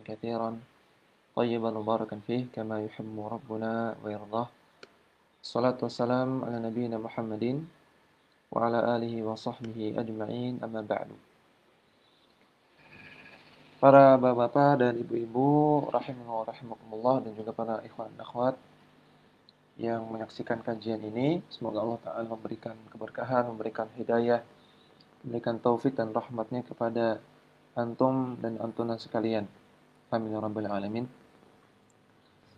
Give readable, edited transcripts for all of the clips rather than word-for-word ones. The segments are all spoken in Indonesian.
كثيرا طيبا مباركا فيه كما يحب ربنا ويرضاه. الصلاة والسلام على نبينا محمد وعلى آله وصحبه أجمعين أما بعد. Para bapak-bapak dan ibu-ibu rahimakumullah dan juga para ikhwan dan akhwat yang menyaksikan kajian ini, semoga Allah Ta'ala memberikan keberkahan, memberikan hidayah, memberikan taufik dan rahmatnya kepada antum dan antuna sekalian. Amin ya rabbal alamin.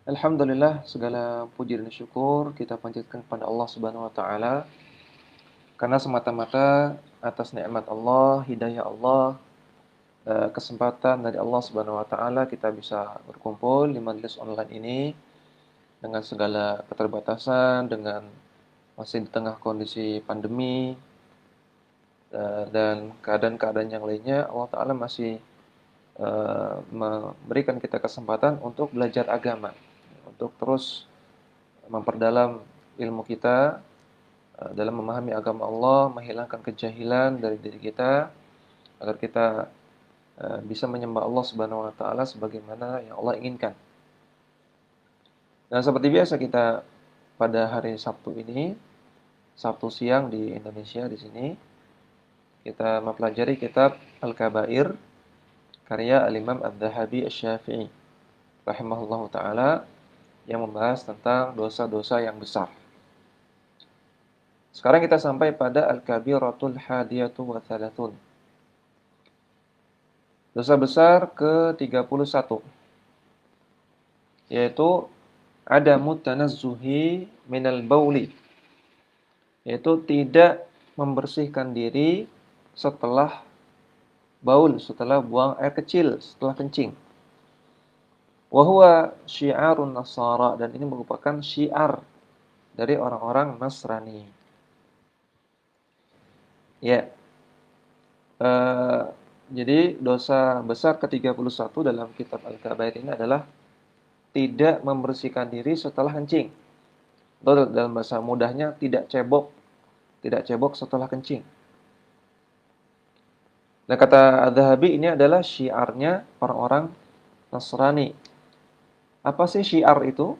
Alhamdulillah, segala puji dan syukur kita panjatkan kepada Allah Subhanahu wa taala karena semata-mata atas nikmat Allah, hidayah Allah, kesempatan dari Allah Subhanahu wa taala kita bisa berkumpul di majelis online ini dengan segala keterbatasan, dengan masih di tengah kondisi pandemi dan keadaan-keadaan yang lainnya. Allah Ta'ala masih memberikan kita kesempatan untuk belajar agama, untuk terus memperdalam ilmu kita dalam memahami agama Allah, menghilangkan kejahilan dari diri kita, agar kita bisa menyembah Allah Subhanahu wa taala sebagaimana yang Allah inginkan. Dan seperti biasa kita pada hari Sabtu ini, Sabtu siang di Indonesia di sini, kita mempelajari kitab Al-Kabair karya Al-Imam Adz-Dzahabi Asy-Syafi'i rahimahullahu taala yang membahas tentang dosa-dosa yang besar. Sekarang kita sampai pada Al-Kabiratul Hadiyatu wa Thalathun. Dosa besar ke-31, yaitu adamu tanazzuhi minal bauli, yaitu tidak membersihkan diri setelah baul, setelah buang air kecil, setelah kencing. Wa huwa syiarun Nasara, dan ini merupakan syiar dari orang-orang Nasrani. Ya. Jadi dosa besar ke-31 dalam kitab Al-Kabair ini adalah tidak membersihkan diri setelah kencing. Atau dalam bahasa mudahnya tidak cebok setelah kencing. Dan kata Adz-Dzahabi ini adalah syiarnya orang-orang Nasrani. Apa sih syiar itu?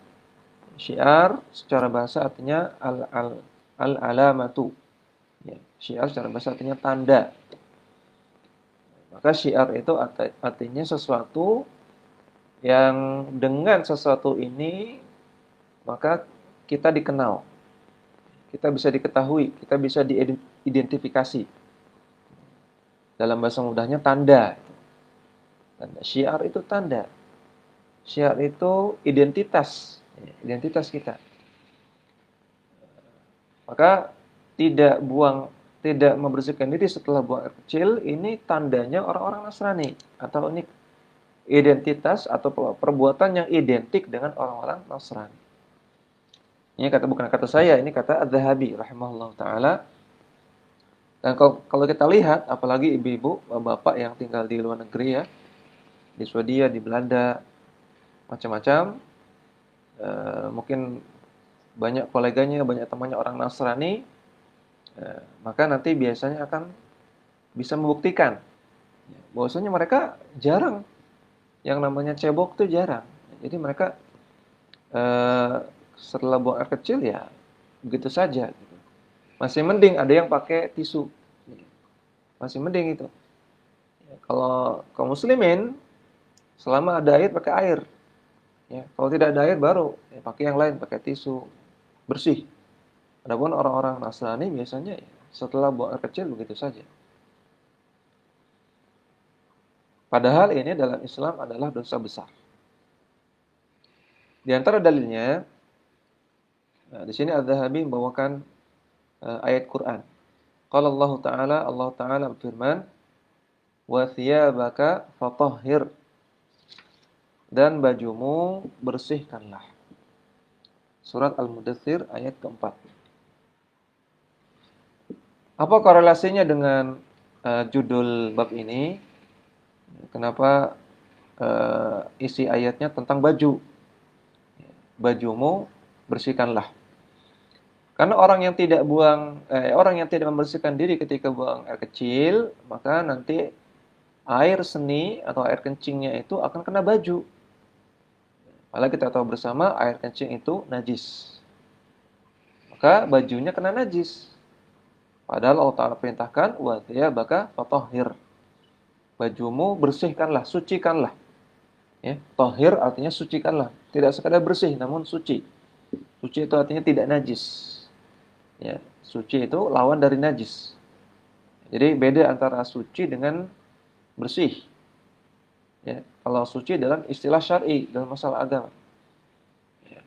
Syiar secara bahasa artinya al-alamatu. Ya, syiar secara bahasa artinya tanda. Maka syiar itu artinya sesuatu yang dengan sesuatu ini maka kita dikenal, kita bisa diketahui, kita bisa diidentifikasi. Dalam bahasa mudahnya tanda. Syiar itu tanda. Syiar itu identitas kita. Maka tidak membersihkan diri setelah buang air kecil, ini tandanya orang-orang Nasrani, atau ini identitas atau perbuatan yang identik dengan orang-orang Nasrani. Ini bukan kata saya, ini kata Adz-Dzahabi rahimahullah taala. Dan kalau kita lihat, apalagi ibu-ibu, bapak yang tinggal di luar negeri ya, di Swedia, di Belanda, macam-macam, mungkin banyak koleganya, banyak temannya orang Nasrani, maka nanti biasanya akan bisa membuktikan bahwasanya mereka jarang yang namanya cebok itu jarang. Jadi mereka setelah buang air kecil ya begitu saja. Masih mending ada yang pakai tisu. Masih mending itu. Kalau kaum muslimin selama ada air pakai air. Ya, kalau tidak ada air baru pakai yang lain, pakai tisu bersih. Adapun orang-orang Nasrani biasanya setelah buang air kecil begitu saja. Padahal ini dalam Islam adalah dosa besar. Di antara dalilnya, di sini Adz-Dzahabi membawakan ayat Quran. Qala Allah Ta'ala berfirman, "Wa thiyabaka fatahhir." Dan bajumu bersihkanlah. Surat Al-Mudaththir ayat keempat. Apa korelasinya dengan judul bab ini? Kenapa isi ayatnya tentang baju? Bajumu bersihkanlah. Karena orang yang tidak membersihkan diri ketika buang air kecil, maka nanti air seni atau air kencingnya itu akan kena baju. Malah kita tahu bersama air kencing itu najis. Maka bajunya kena najis. Padahal Allah Ta'ala perintahkan, wa thiyabaka fatahhir. Bajumu bersihkanlah, sucikanlah. Ya, tahhir artinya sucikanlah. Tidak sekadar bersih, namun suci. Suci itu artinya tidak najis. Ya, suci itu lawan dari najis. Jadi beda antara suci dengan bersih. Ya, kalau suci dalam istilah syar'i dalam masalah agama. Ya.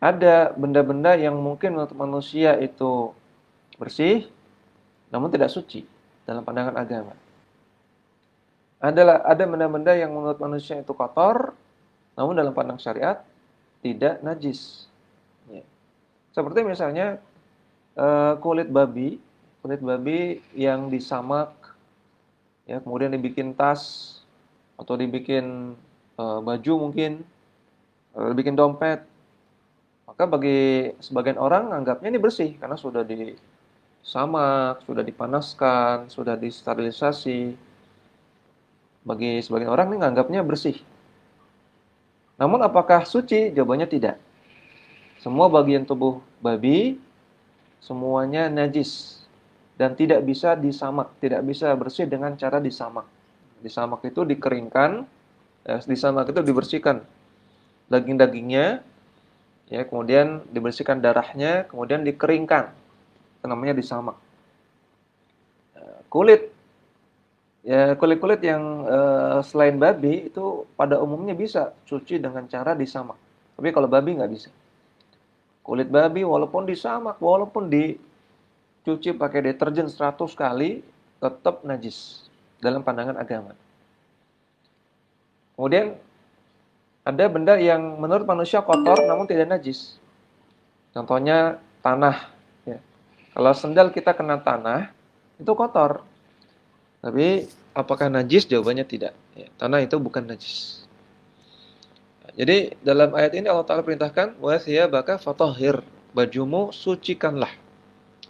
Ada benda-benda yang mungkin menurut manusia itu bersih, namun tidak suci dalam pandangan agama. Ada benda-benda yang menurut manusia itu kotor, namun dalam pandang syariat tidak najis. Ya. Seperti misalnya kulit babi yang disamak, ya kemudian dibikin tas atau dibikin baju mungkin, dibikin dompet. Maka bagi sebagian orang anggapnya ini bersih karena sudah disamak, sudah dipanaskan, sudah disterilisasi. Bagi sebagian orang ini menganggapnya bersih. Namun apakah suci? Jawabannya tidak. Semua bagian tubuh babi semuanya najis dan tidak bisa disamak, tidak bisa bersih dengan cara disamak. Disamak itu dikeringkan, disamak itu dibersihkan daging-dagingnya, ya kemudian dibersihkan darahnya, kemudian dikeringkan. Itu namanya disamak. Kulit Ya, kulit-kulit yang selain babi itu pada umumnya bisa suci dengan cara disamak. Tapi kalau babi nggak bisa. Kulit babi walaupun disamak, walaupun dicuci pakai deterjen 100 kali, tetap najis dalam pandangan agama. Kemudian ada benda yang menurut manusia kotor namun tidak najis. Contohnya tanah. Ya. Kalau sendal kita kena tanah, itu kotor. Tapi apakah najis? Jawabannya tidak. Ya, tanah itu bukan najis. Jadi dalam ayat ini Allah Ta'ala perintahkan, wa thiyabaka fatahhir, bajumu sucikanlah.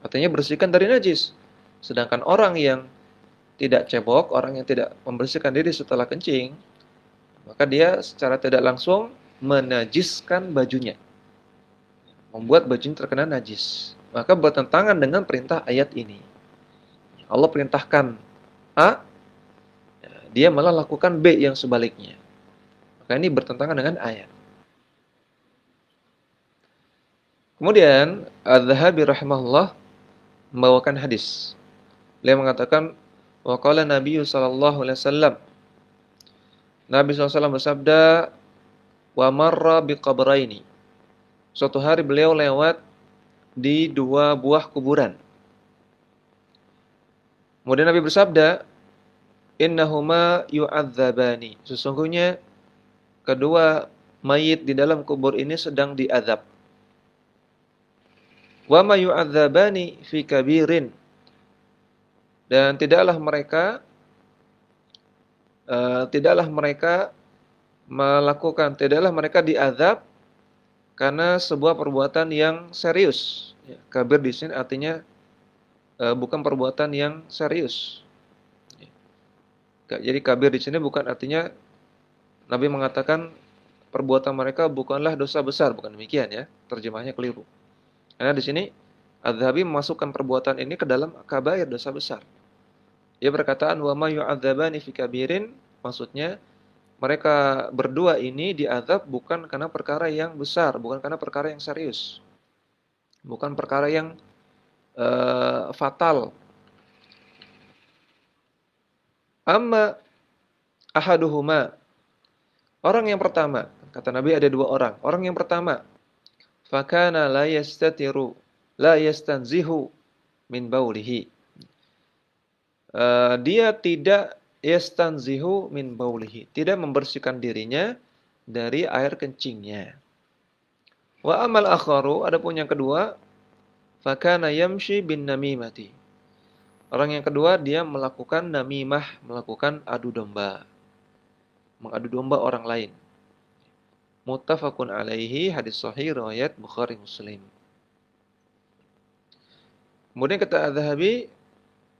Artinya bersihkan dari najis. Sedangkan orang yang tidak cebok, orang yang tidak membersihkan diri setelah kencing, maka dia secara tidak langsung menajiskan bajunya. Membuat bajunya terkena najis. Maka bertentangan dengan perintah ayat ini. Allah perintahkan A, dia malah lakukan B yang sebaliknya. Maka ini bertentangan dengan ayat. Kemudian Az-Zahabi rahimahullah membawakan hadis. Beliau mengatakan, wa qala Nabi sallallahu alaihi wasallam, Nabi SAW bersabda, wa marra biqabraini. Suatu hari beliau lewat di dua buah kuburan. Kemudian Nabi bersabda, innahuma yu'adzabani. Sesungguhnya kedua mayit di dalam kubur ini sedang diazab. Wa ma yu'adzabani fi kabirin. Dan tidaklah mereka diazab karena sebuah perbuatan yang serius. Ya, kabir di sini artinya bukan perbuatan yang serius. Jadi kabir di sini bukan artinya Nabi mengatakan perbuatan mereka bukanlah dosa besar, bukan demikian ya. Terjemahnya keliru. Karena di sini Az-Zahabi memasukkan perbuatan ini ke dalam kabair, dosa besar. Dia berkataan wa ma yu'adzabani fi kabirin, maksudnya mereka berdua ini diazab bukan karena perkara yang besar, bukan karena perkara yang serius. Bukan perkara yang fatal. Amma ahaduhuma, orang yang pertama, kata Nabi ada dua orang. Orang yang pertama, fakana la yastatiru, la yastanzihu min baulihi. Dia tidak yastanzihu min baulihi, tidak membersihkan dirinya dari air kencingnya. Wa amal akharu, adapun yang kedua, fakana yamshi bin namimati. Orang yang kedua dia melakukan namimah, melakukan adu domba. Mengadu domba orang lain. Muttafaqun alaihi, hadis sahih riwayat Bukhari Muslim. Kemudian kata Az-Zahabi,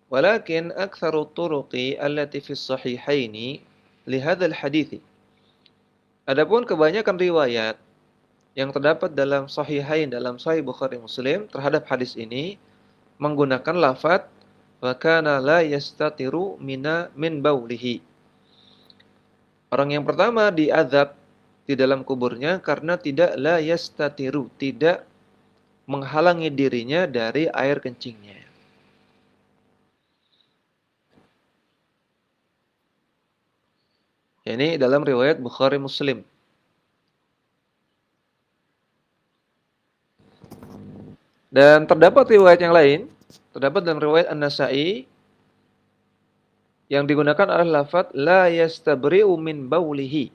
Walakin aktsaru turuqi allati fi sahihaini li hadzal hadits. Adapun kebanyakan riwayat yang terdapat dalam sahihain, dalam Sahih Bukhari Muslim terhadap hadis ini menggunakan lafaz wa kana la yastatiru min baulihi. Orang yang pertama diazab di dalam kuburnya karena tidak la yastatiru, tidak menghalangi dirinya dari air kencingnya. Ini dalam riwayat Bukhari Muslim. Dan terdapat riwayat yang lain, terdapat dalam riwayat An-Nasa'i yang digunakan adalah lafaz la yastabri'u min baulihi.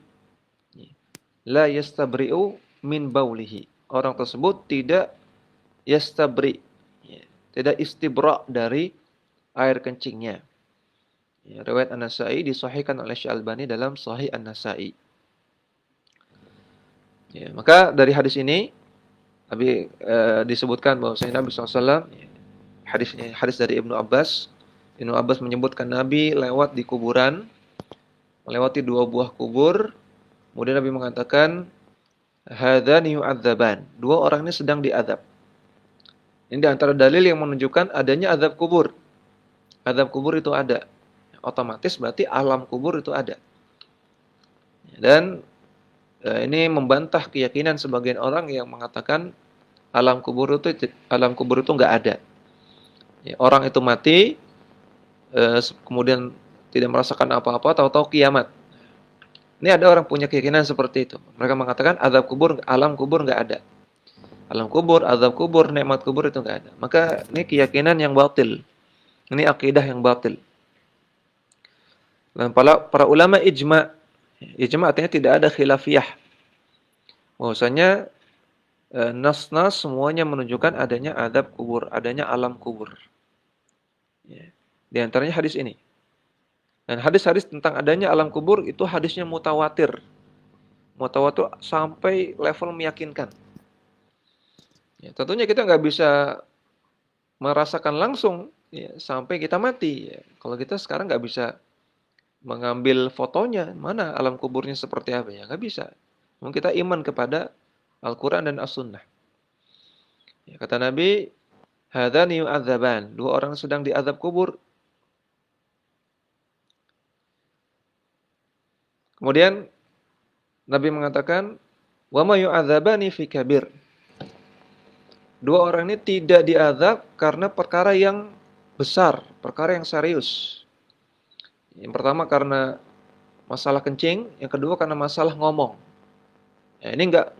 La yastabri'u min baulihi. Orang tersebut tidak yastabri, tidak istibra' dari air kencingnya. Ya, riwayat An-Nasa'i disahihkan oleh Syalbani dalam Sahih An-Nasa'i. Ya, maka dari hadis ini disebutkan bahwa Nabi SAW, hadis dari Ibnu Abbas. Ibnu Abbas menyebutkan Nabi lewat di kuburan, melewati 2 buah kubur. Kemudian Nabi mengatakan, hadzani yu'adzaban. 2 orang ini sedang diazab. Ini di antara dalil yang menunjukkan adanya azab kubur. Azab kubur itu ada. Otomatis berarti alam kubur itu ada. Dan ini membantah keyakinan sebagian orang yang mengatakan alam kubur itu enggak ada. Ya, orang itu mati, kemudian tidak merasakan apa-apa, tahu-tahu kiamat. Ini ada orang punya keyakinan seperti itu. Mereka mengatakan azab kubur, alam kubur enggak ada. Alam kubur, azab kubur, nikmat kubur itu enggak ada. Maka ini keyakinan yang batil. Ini akidah yang batil. Dan para ulama ijma artinya tidak ada khilafiyah. Bahwasanya nas-nas semuanya menunjukkan adanya azab kubur, adanya alam kubur. Ya. Di antaranya hadis ini. Dan hadis-hadis tentang adanya alam kubur itu hadisnya mutawatir. Mutawatir sampai level meyakinkan. Ya, tentunya kita nggak bisa merasakan langsung ya, sampai kita mati. Ya. Kalau kita sekarang nggak bisa mengambil fotonya, mana alam kuburnya seperti apa ya, nggak bisa. Mungkin kita iman kepada Al-Quran dan As-Sunnah. Ya, kata Nabi, hadzani yu'adzaban. 2 orang sedang diazab kubur. Kemudian Nabi mengatakan, wa ma yu'adzabani fi kabir. 2 orang ini tidak diazab karena perkara yang besar, perkara yang serius. Yang pertama karena masalah kencing, yang kedua karena masalah ngomong. Ya, ini enggak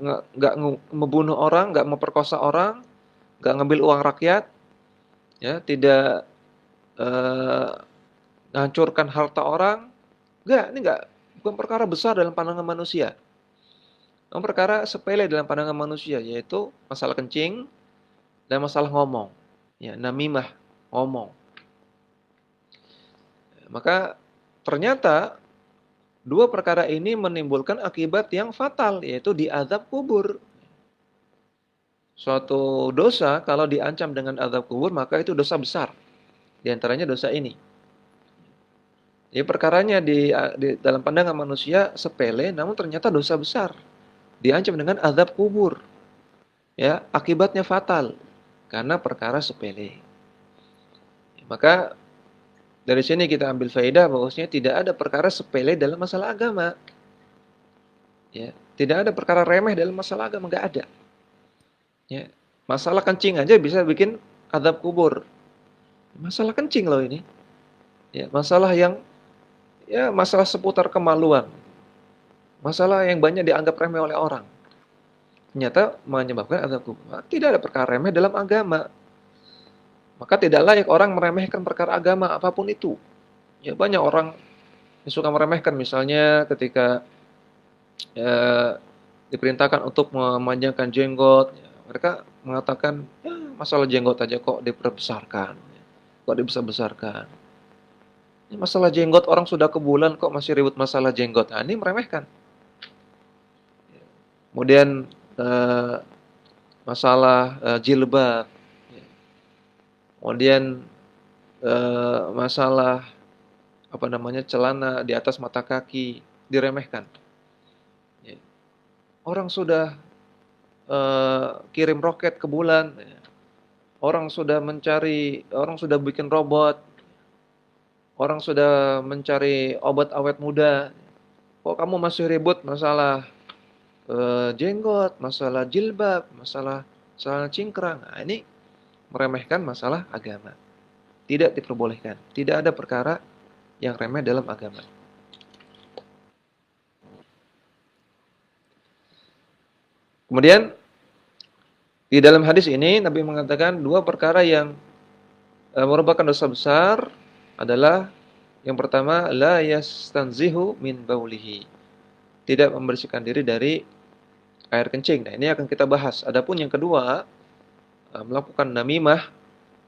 membunuh orang, enggak memperkosa orang, enggak ngambil uang rakyat, ya, tidak menghancurkan harta orang. Enggak, ini bukan perkara besar dalam pandangan manusia. Ini perkara sepele dalam pandangan manusia, yaitu masalah kencing dan masalah ngomong. Ya, namimah, ngomong. Maka ternyata 2 perkara ini menimbulkan akibat yang fatal, yaitu diazab kubur. Suatu dosa kalau diancam dengan azab kubur, maka itu dosa besar. Di antaranya dosa ini. Jadi perkaranya di dalam pandangan manusia sepele, namun ternyata dosa besar. Diancam dengan azab kubur. Ya, akibatnya fatal karena perkara sepele. Maka dari sini kita ambil faedah bahwasanya tidak ada perkara sepele dalam masalah agama. Ya, tidak ada perkara remeh dalam masalah agama, enggak ada. Ya, masalah kencing aja bisa bikin azab kubur. Masalah kencing loh ini. Ya, masalah yang masalah seputar kemaluan. Masalah yang banyak dianggap remeh oleh orang. Ternyata menyebabkan azab kubur. Tidak ada perkara remeh dalam agama. Maka tidak layak orang meremehkan perkara agama apapun itu. Ya, banyak orang yang suka meremehkan, misalnya ketika diperintahkan untuk memanjangkan jenggot, ya, mereka mengatakan, ya, masalah jenggot aja kok diperbesarkan, kok dibesar-besarkan. Ini masalah jenggot orang sudah ke bulan kok masih ribut masalah jenggot. Nah, ini meremehkan. Kemudian masalah jilbab. Kemudian masalah apa namanya celana di atas mata kaki diremehkan. Ya. Orang sudah kirim roket ke bulan, ya. Orang sudah bikin robot, orang sudah mencari obat awet muda. Kok kamu masih ribut masalah jenggot, masalah jilbab, masalah celana cingkrang? Nah, ini meremehkan masalah agama. Tidak diperbolehkan. Tidak ada perkara yang remeh dalam agama. Kemudian di dalam hadis ini Nabi mengatakan dua perkara yang merupakan dosa besar adalah yang pertama la yastanzihu min baulihi. Tidak membersihkan diri dari air kencing. Nah, ini akan kita bahas. Adapun yang kedua, melakukan namimah,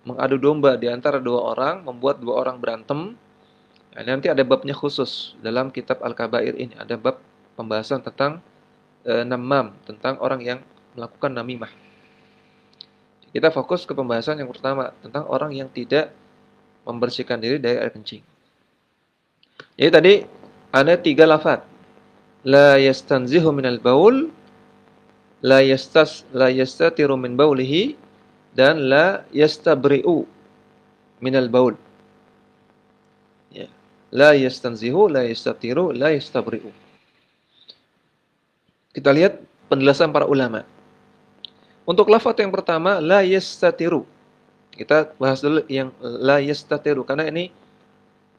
mengadu domba di antara dua orang, membuat dua orang berantem. Nah, nanti ada babnya khusus dalam kitab Al-Kabair ini. Ada bab pembahasan tentang namam, tentang orang yang melakukan namimah. Kita fokus ke pembahasan yang pertama, tentang orang yang tidak membersihkan diri dari air kencing. Jadi tadi ada 3 lafaz. La yastanzihu minal baul, la yastatiru min baulihi, dan la yastabri'u minal baul. Ya. La yastanzihu, la yastatiru, la yastabri'u. Kita lihat penjelasan para ulama. Untuk lafaz yang pertama, la yastatiru. Kita bahas dulu yang la yastatiru, karena ini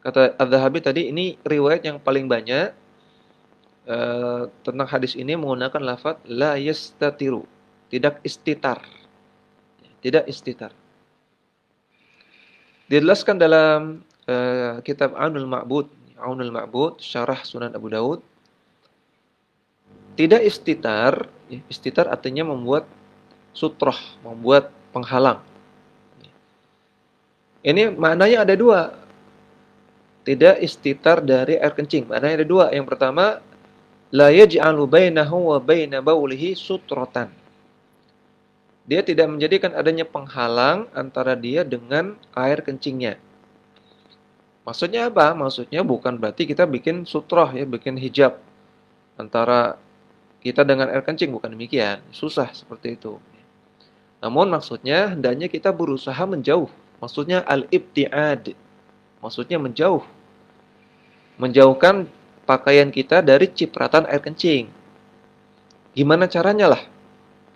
kata Az-Zahabi tadi, ini riwayat yang paling banyak tentang hadis ini menggunakan lafaz la yastatiru, tidak istitar. Tidak istitar. Dijelaskan dalam kitab Aunul Ma'bud, syarah Sunan Abu Daud. Tidak istitar, istitar artinya membuat sutroh, membuat penghalang. Ini maknanya ada dua. Tidak istitar dari air kencing. Maknanya ada dua. Yang pertama, la yaj'alu bainahu wa baina baulihi sutrotan. Dia tidak menjadikan adanya penghalang antara dia dengan air kencingnya. Maksudnya apa? Maksudnya bukan berarti kita bikin sutroh, ya, bikin hijab antara kita dengan air kencing, bukan demikian. Susah seperti itu. Namun maksudnya hendaknya kita berusaha menjauh. Maksudnya al-ibtiad. Maksudnya menjauh. Menjauhkan pakaian kita dari cipratan air kencing. Gimana caranya lah?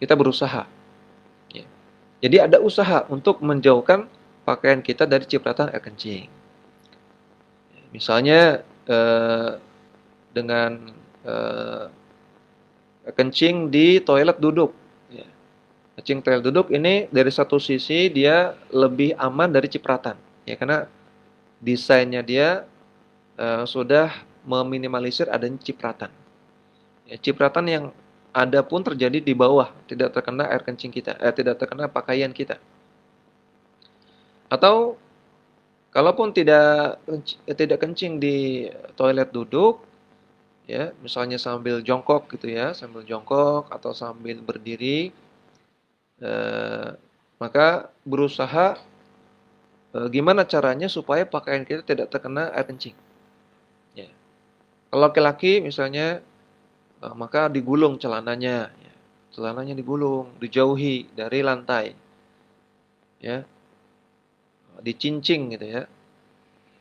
Kita berusaha. Ya. Jadi ada usaha untuk menjauhkan pakaian kita dari cipratan air kencing. Misalnya dengan kencing di toilet duduk. Ya. Kencing toilet duduk ini dari satu sisi dia lebih aman dari cipratan. Ya, karena desainnya dia sudah meminimalisir adanya cipratan. Ya, cipratan yang ada pun terjadi di bawah, tidak terkena air kencing kita, tidak terkena pakaian kita. Atau kalaupun tidak kencing di toilet duduk, ya, misalnya sambil jongkok gitu ya, sambil jongkok atau sambil berdiri, maka berusaha gimana caranya supaya pakaian kita tidak terkena air kencing. Ya. Kalau laki-laki misalnya, maka digulung celananya, ya. Celananya digulung, dijauhi dari lantai, ya, dicincing gitu ya,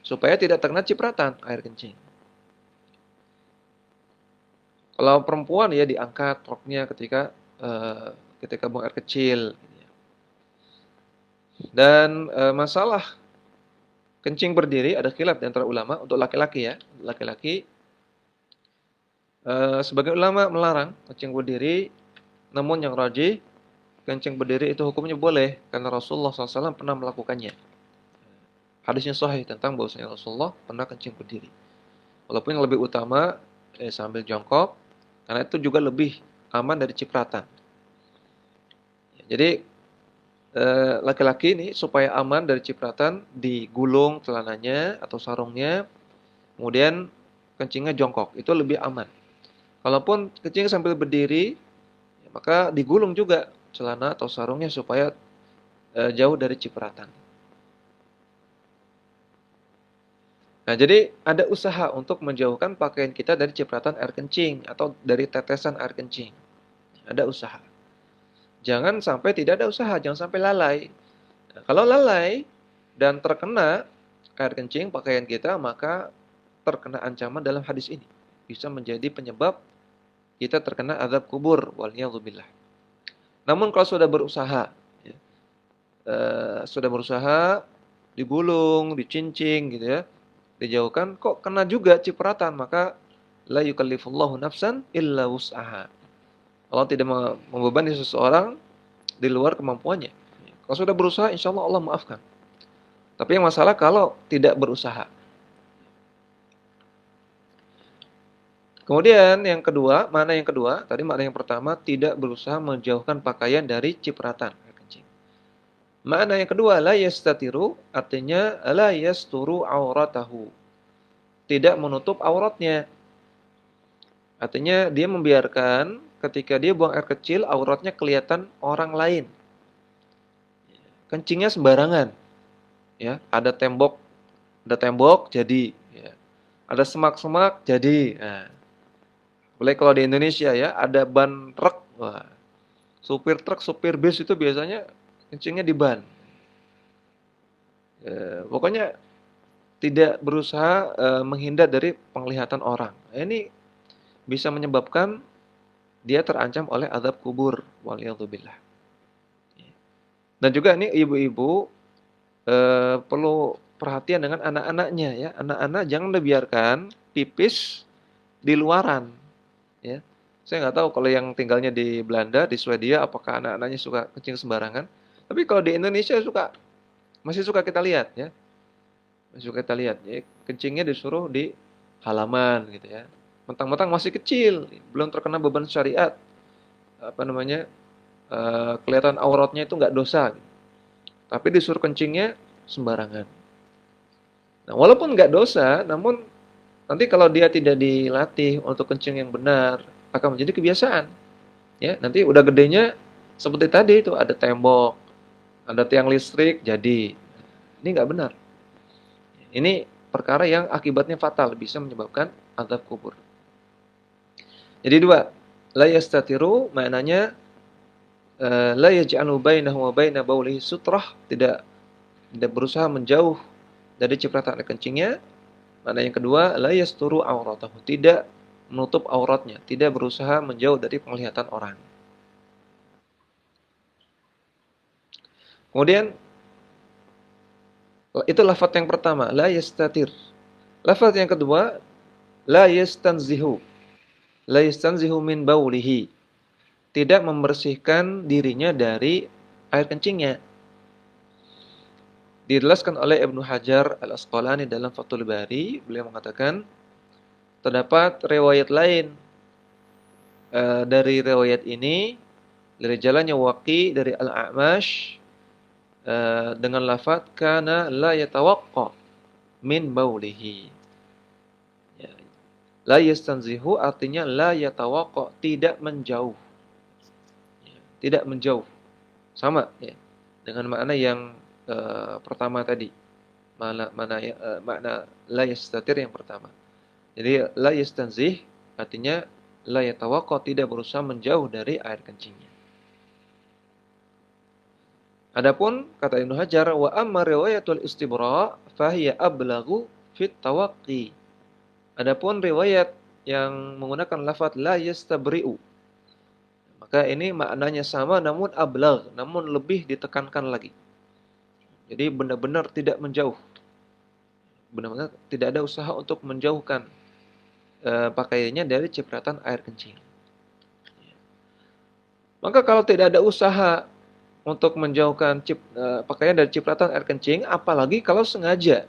supaya tidak terkena cipratan air kencing. Kalau perempuan ya diangkat roknya ketika buang air kecil. Dan masalah kencing berdiri ada khilaf di antara ulama untuk laki-laki ya. Laki-laki sebagian ulama melarang kencing berdiri, namun yang rajih kencing berdiri itu hukumnya boleh karena Rasulullah SAW pernah melakukannya. Hadisnya sahih tentang bahwasanya Rasulullah pernah kencing berdiri. Walaupun yang lebih utama sambil jongkok, karena itu juga lebih aman dari cipratan. Jadi laki-laki ini supaya aman dari cipratan digulung celananya atau sarungnya, kemudian kencingnya jongkok, itu lebih aman. Kalaupun kencing sambil berdiri, maka digulung juga celana atau sarungnya supaya jauh dari cipratan. Nah, jadi ada usaha untuk menjauhkan pakaian kita dari cipratan air kencing atau dari tetesan air kencing. Ada usaha. Jangan sampai tidak ada usaha, jangan sampai lalai. Nah, kalau lalai dan terkena air kencing pakaian kita, maka terkena ancaman dalam hadis ini. Bisa menjadi penyebab kita terkena azab kubur. Waliyadzubillah. Namun kalau sudah berusaha, ya, sudah berusaha digulung, dicincing gitu ya, dijauhkan, kok kena juga cipratan, maka la yukallifullahu nafsan illa wus'aha. Allah tidak membebani seseorang di luar kemampuannya. Kalau sudah berusaha, insya Allah Allah maafkan. Tapi yang masalah kalau tidak berusaha. Kemudian yang kedua, mana yang kedua? Tadi makna yang pertama, tidak berusaha menjauhkan pakaian dari cipratan air kencing. Makna yang kedua, la yastatiru, artinya la yasturu auratahu. Tidak menutup auratnya. Artinya dia membiarkan ketika dia buang air kecil, auratnya kelihatan orang lain. Kencingnya sembarangan. Ya, ada tembok jadi, ya. Ada semak-semak jadi. Nah, boleh kalau di Indonesia ya, ada ban truk. Wah, supir truk, supir bis itu biasanya kencingnya di ban. Pokoknya tidak berusaha menghindar dari penglihatan orang. Nah, ini bisa menyebabkan dia terancam oleh azab kubur. Waliyadzubillah. Dan juga ini ibu-ibu perlu perhatian dengan anak-anaknya ya. Anak-anak jangan dibiarkan pipis di luaran ya. Saya nggak tahu kalau yang tinggalnya di Belanda, di Swedia, apakah anak-anaknya suka kencing sembarangan. Tapi kalau di Indonesia masih suka kita lihat ya. Masih suka kita lihat ya, kencingnya disuruh di halaman gitu ya. Mentang-mentang masih kecil, belum terkena beban syariat. Apa namanya? Kelihatan auratnya itu nggak dosa. Tapi disuruh kencingnya sembarangan. Nah, walaupun nggak dosa, namun nanti kalau dia tidak dilatih untuk kencing yang benar, akan menjadi kebiasaan. Ya, nanti udah gedenya seperti tadi itu ada tembok, ada tiang listrik, jadi ini nggak benar. Ini perkara yang akibatnya fatal, bisa menyebabkan azab kubur. Jadi dua, la yastatiru maknanya la yaj'alu bainahu wa baina baulihi sutrah, tidak berusaha menjauh dari cipratan air kencingnya. Mana yang kedua, la yasturu auratahu, tidak menutup auratnya, tidak berusaha menjauh dari penglihatan orang. Kemudian itu lafaz yang pertama, la yastatir. Lafaz yang kedua, la yastanzihu. La yastanzihu min baulihi. Tidak membersihkan dirinya dari air kencingnya. Dijelaskan oleh Ibnu Hajar Al-Asqalani dalam Fathul Bari, beliau mengatakan terdapat riwayat lain dari riwayat ini dari jalannya Waqi dari Al-A'mash dengan lafaz kana la yatawaqqa min baulihi. Ya. La yastanzihu artinya la yatawaqqa, tidak menjauh. Ya, tidak menjauh. Sama ya dengan makna yang pertama tadi. Makna la yastatir yang pertama. Jadi la yastanzih artinya la yatawaqqa, tidak berusaha menjauh dari air kencingnya. Adapun kata Ibnu Hajar wa amma riwayatul istibra fahiya ablaghu fit tawaqqi. Adapun riwayat yang menggunakan lafaz la yastabri'u, maka ini maknanya sama namun ablagh, namun lebih ditekankan lagi. Jadi benar-benar tidak menjauh. Benar-benar tidak ada usaha untuk menjauhkan pakaiannya dari cipratan air kencing. Maka kalau tidak ada usaha untuk menjauhkan pakaian dari cipratan air kencing, apalagi kalau sengaja.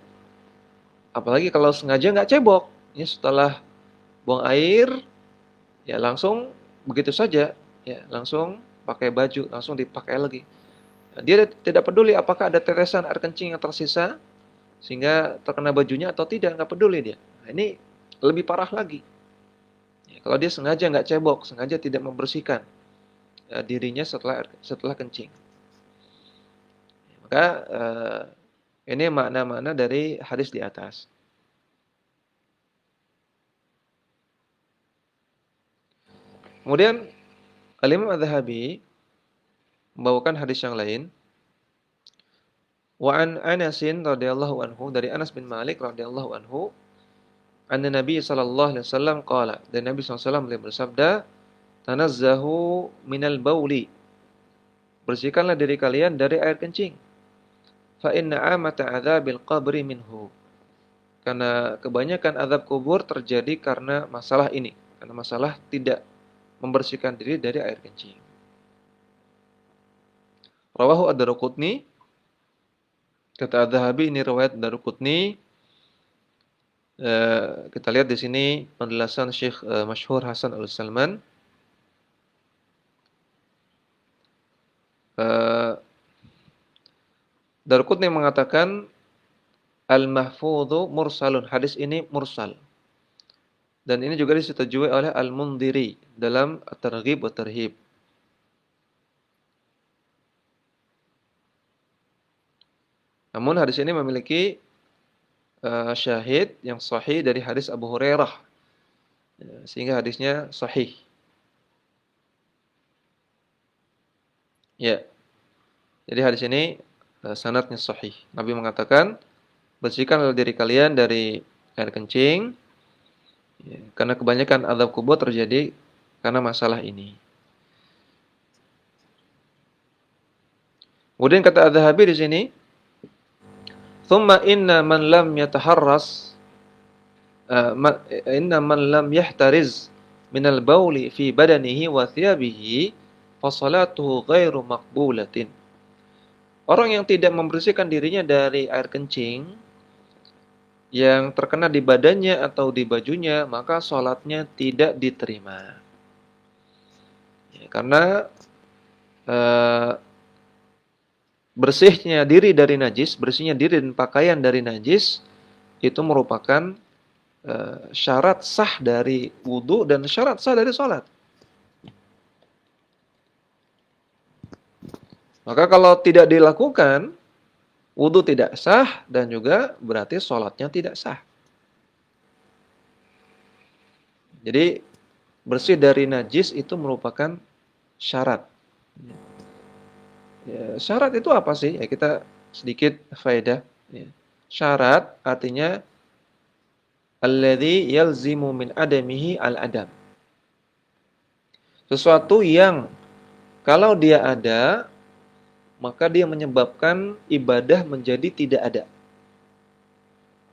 Apalagi kalau sengaja nggak cebok. Ya, setelah buang air, ya langsung begitu saja. Ya, langsung pakai baju, langsung dipakai lagi. Nah, dia tidak peduli apakah ada tetesan air kencing yang tersisa, sehingga terkena bajunya atau tidak, nggak peduli dia. Nah, ini lebih parah lagi. Ya, kalau dia sengaja nggak cebok, sengaja tidak membersihkan dirinya setelah kencing. Maka ini makna-makna dari hadis di atas. Kemudian Al-Imam Adz-Dzahabi membawakan hadis yang lain. Wa an Anasin radhiyallahu anhu, dari Anas bin Malik radhiyallahu anhu, anna Nabi sallallahu alaihi wasallam qala, dan Nabi sallallahu alaihi wasallam beliau bersabda, tanazzahu minal bauli, bersihkanlah diri kalian dari air kencing. Fa inna amata adzabil qabri minhu, karena kebanyakan azab kubur terjadi karena masalah ini, karena masalah tidak membersihkan diri dari air kencing. Rawahu ad-Daruqutni, kata Adz-Dzahabi ini riwayat Daruqutni. Kita lihat di sini penjelasan Syekh masyhur Hasan Al-Salman. Daruqutni mengatakan al-mahfudzu mursalun, hadis ini mursal. Dan ini juga disetujui oleh Al-Mundhiri dalam At-Targhib wa Tarhib. Namun hadis ini memiliki syahid yang sahih dari hadis Abu Hurairah, sehingga hadisnya sahih. Ya. Jadi hadis ini sanadnya sahih. Nabi mengatakan, bersihkanlah diri kalian dari air kencing, ya, karena kebanyakan azab kubur terjadi karena masalah ini. Kemudian kata Adz-Dzahabi di sini, thumma inna man lam yataharras inna man lam yahtariz minal bauli fi badanihi wa thiyabihi fa salatuhu ghairu maqbulatin. Orang yang tidak membersihkan dirinya dari air kencing yang terkena di badannya atau di bajunya, maka salatnya tidak diterima. Ya, karena bersihnya diri dari najis, bersihnya diri dan pakaian dari najis itu merupakan syarat sah dari wudu dan syarat sah dari salat. Maka kalau tidak dilakukan, wudu tidak sah dan juga berarti salatnya tidak sah. Jadi bersih dari najis itu merupakan syarat. Ya, syarat itu apa sih? Ya, kita sedikit faedah. Ya. Syarat artinya alladzi yalzimu min adamihi al-adam. Sesuatu yang kalau dia ada, maka dia menyebabkan ibadah menjadi tidak ada.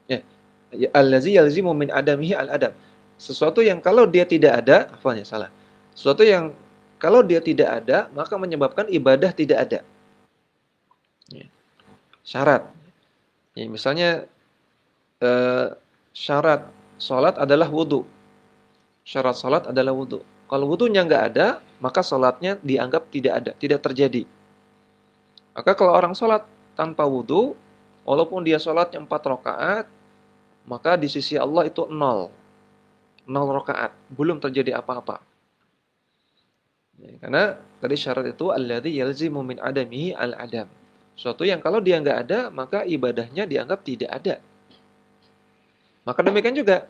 Ya, allazi yalzimu min adamihi al-adam. Sesuatu yang kalau dia tidak ada, salah. Sesuatu yang kalau dia tidak ada, maka menyebabkan ibadah tidak ada. Ya. Syarat. Ya, misalnya syarat salat adalah wudu. Syarat salat adalah wudu. Kalau wudunya nggak ada, maka salatnya dianggap tidak ada, tidak terjadi. Maka kalau orang salat tanpa wudu, walaupun dia salatnya 4 rakaat, maka di sisi Allah itu 0 rakaat, belum terjadi apa-apa. Ya, karena tadi syarat itu alladzi yalzimu min adamihi al-adam. Suatu yang kalau dia nggak ada, maka ibadahnya dianggap tidak ada. Maka demikian juga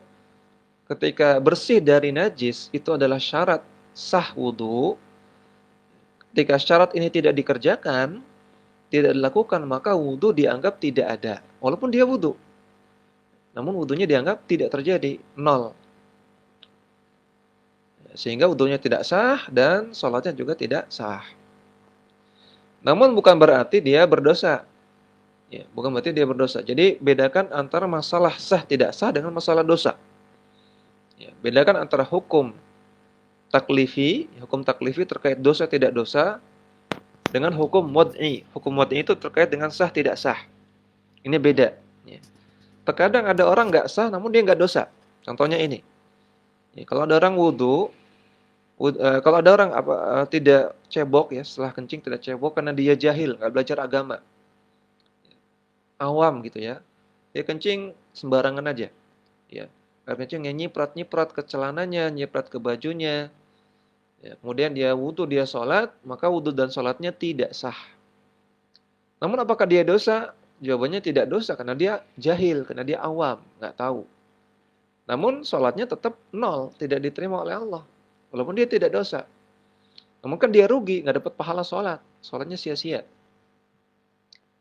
ketika bersih dari najis itu adalah syarat sah wudu. Ketika syarat ini tidak dikerjakan, tidak dilakukan, maka wudu dianggap tidak ada. Walaupun dia wudu, namun wudunya dianggap tidak terjadi, 0. Sehingga wudunya tidak sah dan sholatnya juga tidak sah. Namun bukan berarti dia berdosa. Ya, bukan berarti dia berdosa. Jadi bedakan antara masalah sah tidak sah dengan masalah dosa. Ya, bedakan antara hukum taklifi terkait dosa tidak dosa, dengan hukum wad'i. Hukum wad'i itu terkait dengan sah tidak sah. Ini beda. Ya. Terkadang ada orang nggak sah namun dia nggak dosa. Contohnya ini. Ya, kalau ada orang wudu, kalau ada orang tidak cebok ya, setelah kencing tidak cebok karena dia jahil, nggak belajar agama, awam gitu ya, dia kencing sembarangan aja, ya, air kencingnya nyiprat ke celananya, nyiprat ke bajunya, ya, kemudian dia wudu, dia sholat, maka wudu dan sholatnya tidak sah. Namun apakah dia dosa? Jawabannya tidak dosa karena dia jahil, karena dia awam, nggak tahu. Namun sholatnya tetap 0, tidak diterima oleh Allah. walaupun dia tidak dosa. Namun kan dia rugi, nggak dapat pahala sholat. Sholatnya sia-sia.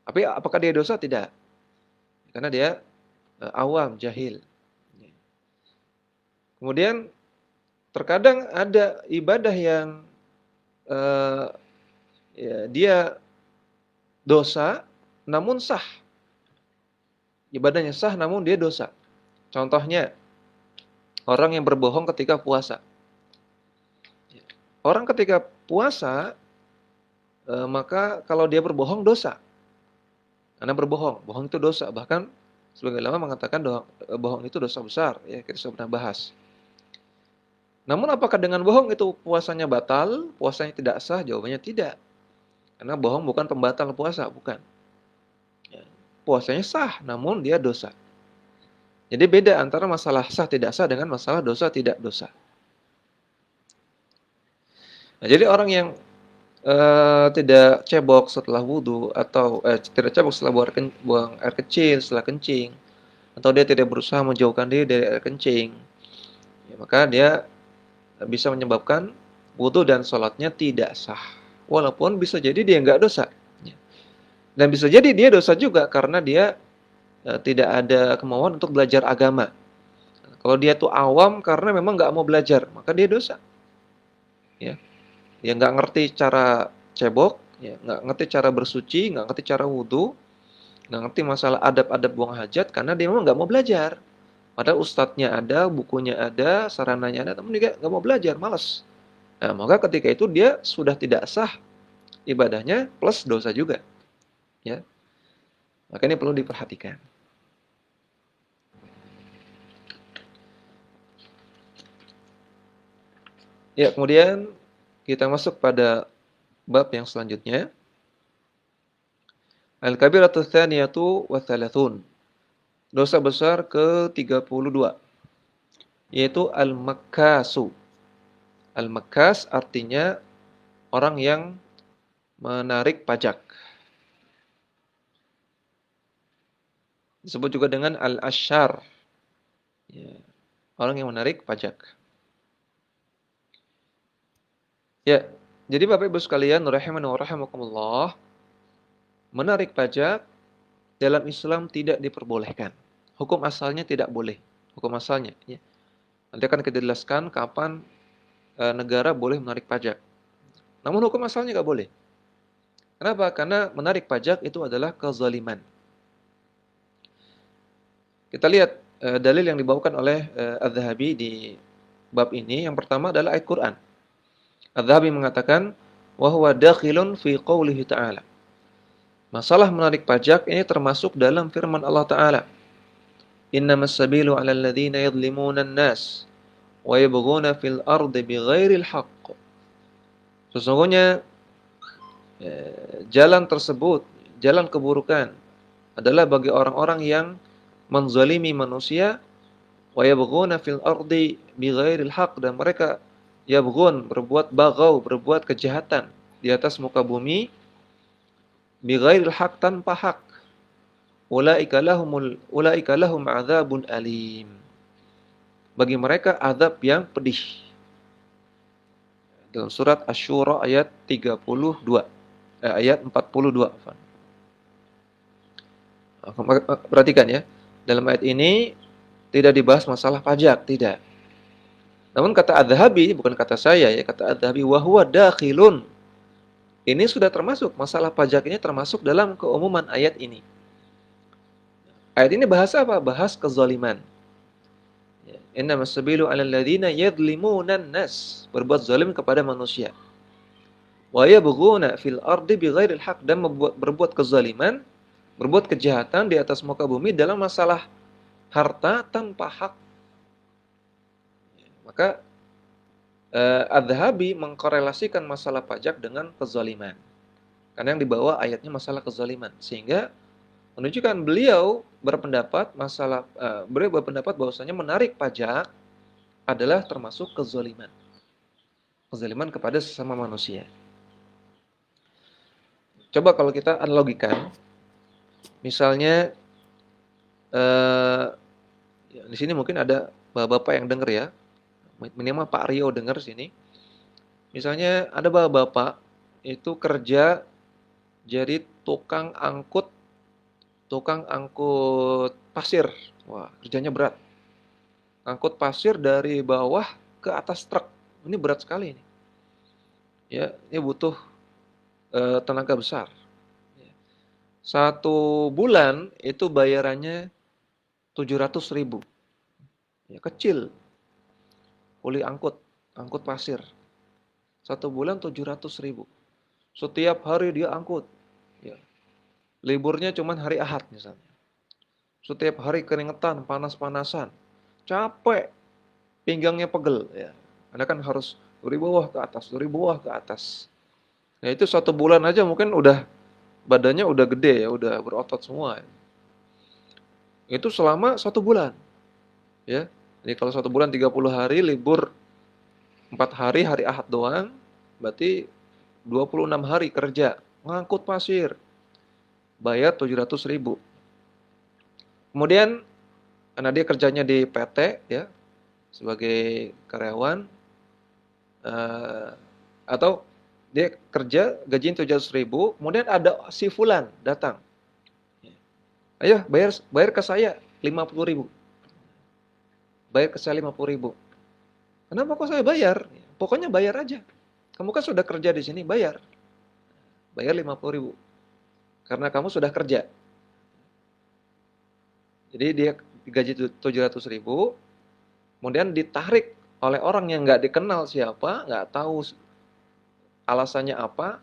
Tapi apakah dia dosa? Tidak. Karena dia awam, jahil. Kemudian terkadang ada ibadah yang eh, ya, dia dosa, namun sah. Ibadahnya sah, namun dia dosa. Contohnya, orang yang berbohong ketika puasa. Orang ketika puasa, maka kalau dia berbohong dosa. Karena berbohong, bohong itu dosa. Bahkan sebagian ulama mengatakan bohong itu dosa besar. Ya, kita sudah pernah bahas. Namun apakah dengan bohong itu puasanya batal, puasanya tidak sah? Jawabannya tidak. Karena bohong bukan pembatal puasa, bukan. Ya, puasanya sah, namun dia dosa. Jadi beda antara masalah sah tidak sah dengan masalah dosa tidak dosa. Nah, jadi orang yang tidak cebok setelah wudhu atau tidak cebok setelah buang air kecil setelah kencing, atau dia tidak berusaha menjauhkan diri dari air kencing, ya, maka dia bisa menyebabkan wudhu dan sholatnya tidak sah. Walaupun bisa jadi dia nggak dosa, ya. Dan bisa jadi dia dosa juga karena dia tidak ada kemauan untuk belajar agama. Kalau dia tuh awam karena memang nggak mau belajar, maka dia dosa. Ya. Dia nggak ngerti cara cebok, ya, nggak ngerti cara bersuci, nggak ngerti cara wudhu, nggak ngerti masalah adab-adab buang hajat karena dia memang nggak mau belajar. Padahal ustadznya ada, bukunya ada, sarananya ada, namun dia nggak mau belajar, malas. Nah, maka ketika itu dia sudah tidak sah ibadahnya plus dosa juga, ya. Maka ini perlu diperhatikan. Ya, kemudian kita masuk pada bab yang selanjutnya. Al-kabiratu tsaniyatu wa tsalatsun. Dosa besar ke-32, yaitu al-makkasu. Al-makkas artinya orang yang menarik pajak. Disebut juga dengan al-asyar. Ya, orang yang menarik pajak. Ya, jadi Bapak Ibu sekalian, rahimani wa rahimakumullah, menarik pajak dalam Islam tidak diperbolehkan. Hukum asalnya tidak boleh. Hukum asalnya, ya. Nanti akan kita jelaskan kapan negara boleh menarik pajak. Namun hukum asalnya nggak boleh. Kenapa? Karena menarik pajak itu adalah kezaliman. Kita lihat dalil yang dibawakan oleh Az-Zahabi di bab ini. Yang pertama adalah ayat Quran. Az-Zahabi mengatakan, wa huwa dakhilun fi qoulihi ta'ala. Masalah menarik pajak ini termasuk dalam firman Allah Ta'ala. Innamas sabilu 'alal ladzina yadhlimuna an-nas wa yabghuna fil ardi bighairil haqq. Sesungguhnya jalan tersebut, jalan keburukan adalah bagi orang-orang yang menzalimi manusia wa yabghuna fil ardi bighairil haqq, dan mereka yabghun berbuat bagau, berbuat kejahatan di atas muka bumi bighairil haqq, tanpa hak. Ulaika lahum adzabun alim. Bagi mereka azab yang pedih. Dalam surat Asy-Syura ayat 32, ayat 42. Perhatikan ya, dalam ayat ini tidak dibahas masalah pajak, tidak. Namun kata Az-Zahabi, bukan kata saya ya, kata Az-Zahabi, wa huwa dakhilun. Ini sudah termasuk, masalah pajak ini termasuk dalam keumuman ayat ini. Ayat ini bahas apa? Bahas kezaliman. Innamas sabilu 'alal ladzina yadhlimunan nas, berbuat zalim kepada manusia. Wa yabghuna fil ardi bighairil haqq, dan berbuat kezaliman, berbuat kejahatan di atas muka bumi dalam masalah harta tanpa hak. Maka Az-Zahabi mengkorelasikan masalah pajak dengan kezaliman. Karena yang dibawa ayatnya masalah kezaliman, sehingga menunjukkan beliau berpendapat bahwasanya menarik pajak adalah termasuk kezaliman. Kezaliman kepada sesama manusia. Coba kalau kita analogikan, misalnya di sini mungkin ada bapak-bapak yang dengar ya, minimal Pak Rio dengar sini. Misalnya ada bapak-bapak itu kerja jadi tukang angkut pasir. Wah, kerjanya berat. Angkut pasir dari bawah ke atas truk. Ini berat sekali ini. Ya, ini butuh tenaga besar. Ya. 1 bulan itu bayarannya 700.000. Ya, kecil. Kuli angkut pasir. 1 bulan 700.000. Setiap hari dia angkut. Ya. Liburnya cuma hari Ahad misalnya. Setiap hari keringetan, panas-panasan. Capek, pinggangnya pegel. Ya. Anda kan harus dari bawah ke atas, dari bawah ke atas. Nah itu 1 bulan aja mungkin udah badannya udah gede ya, udah berotot semua. Itu selama 1 bulan. Ya. Jadi kalau 1 bulan 30 hari, libur 4 hari, hari Ahad doang, berarti 26 hari kerja, ngangkut pasir, bayar 700.000. Kemudian karena dia kerjanya di PT ya, sebagai karyawan, eh, atau dia kerja gajinya 700.000, kemudian ada si fulan datang, ayo bayar bayar ke saya 50.000, bayar ke saya 50.000. Kenapa kok saya bayar? Pokoknya bayar aja. Kamu kan sudah kerja di sini, bayar 50.000 karena kamu sudah kerja. Jadi dia gaji 700.000, kemudian ditarik oleh orang yang nggak dikenal siapa, nggak tahu alasannya apa,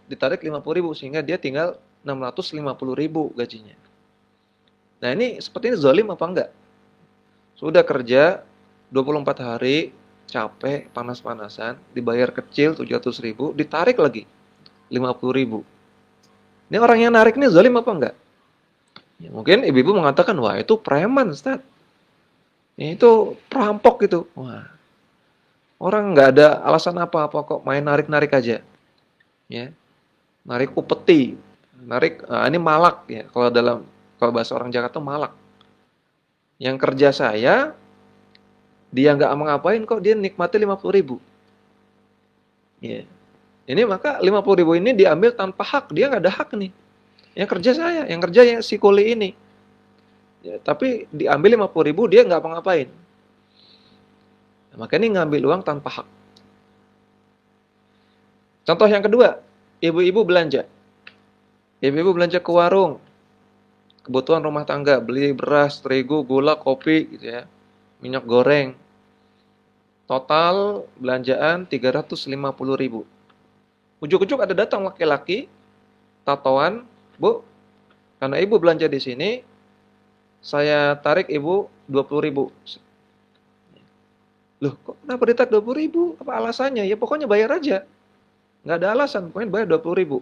ditarik 50.000 sehingga dia tinggal 650.000 gajinya. Nah ini seperti ini zalim apa enggak? Sudah kerja 24 hari, capek, panas-panasan, dibayar kecil 700.000, ditarik lagi 50.000. Ini orang yang narik ini zalim apa enggak? Ya, mungkin ibu-ibu mengatakan, wah itu preman Ustaz. Ya, itu perampok itu. Wah, orang nggak ada alasan apa-apa kok main narik-narik aja. Ya, narik upeti, narik, ini malak ya. Kalau bahasa orang Jakarta malak. Yang kerja saya, dia nggak mau ngapain kok dia nikmati 50.000. Ya. Ini maka 50.000 ini diambil tanpa hak, dia nggak ada hak nih. Yang kerja saya, yang kerja yang si kuli ini. Ya, tapi diambil 50.000 dia nggak mau ngapain. Nah, maka ini ngambil uang tanpa hak. Contoh yang kedua, ibu-ibu belanja. Ibu-ibu belanja ke warung, kebutuhan rumah tangga, beli beras, terigu, gula, kopi, gitu ya, minyak goreng. Total belanjaan 350.000. Ujuk-ujuk ada datang laki-laki, tatoan, Bu, karena ibu belanja di sini, saya tarik ibu 20.000. Loh, kok kenapa ditarik 20.000? Apa alasannya? Ya pokoknya bayar aja. Nggak ada alasan, pokoknya bayar 20.000.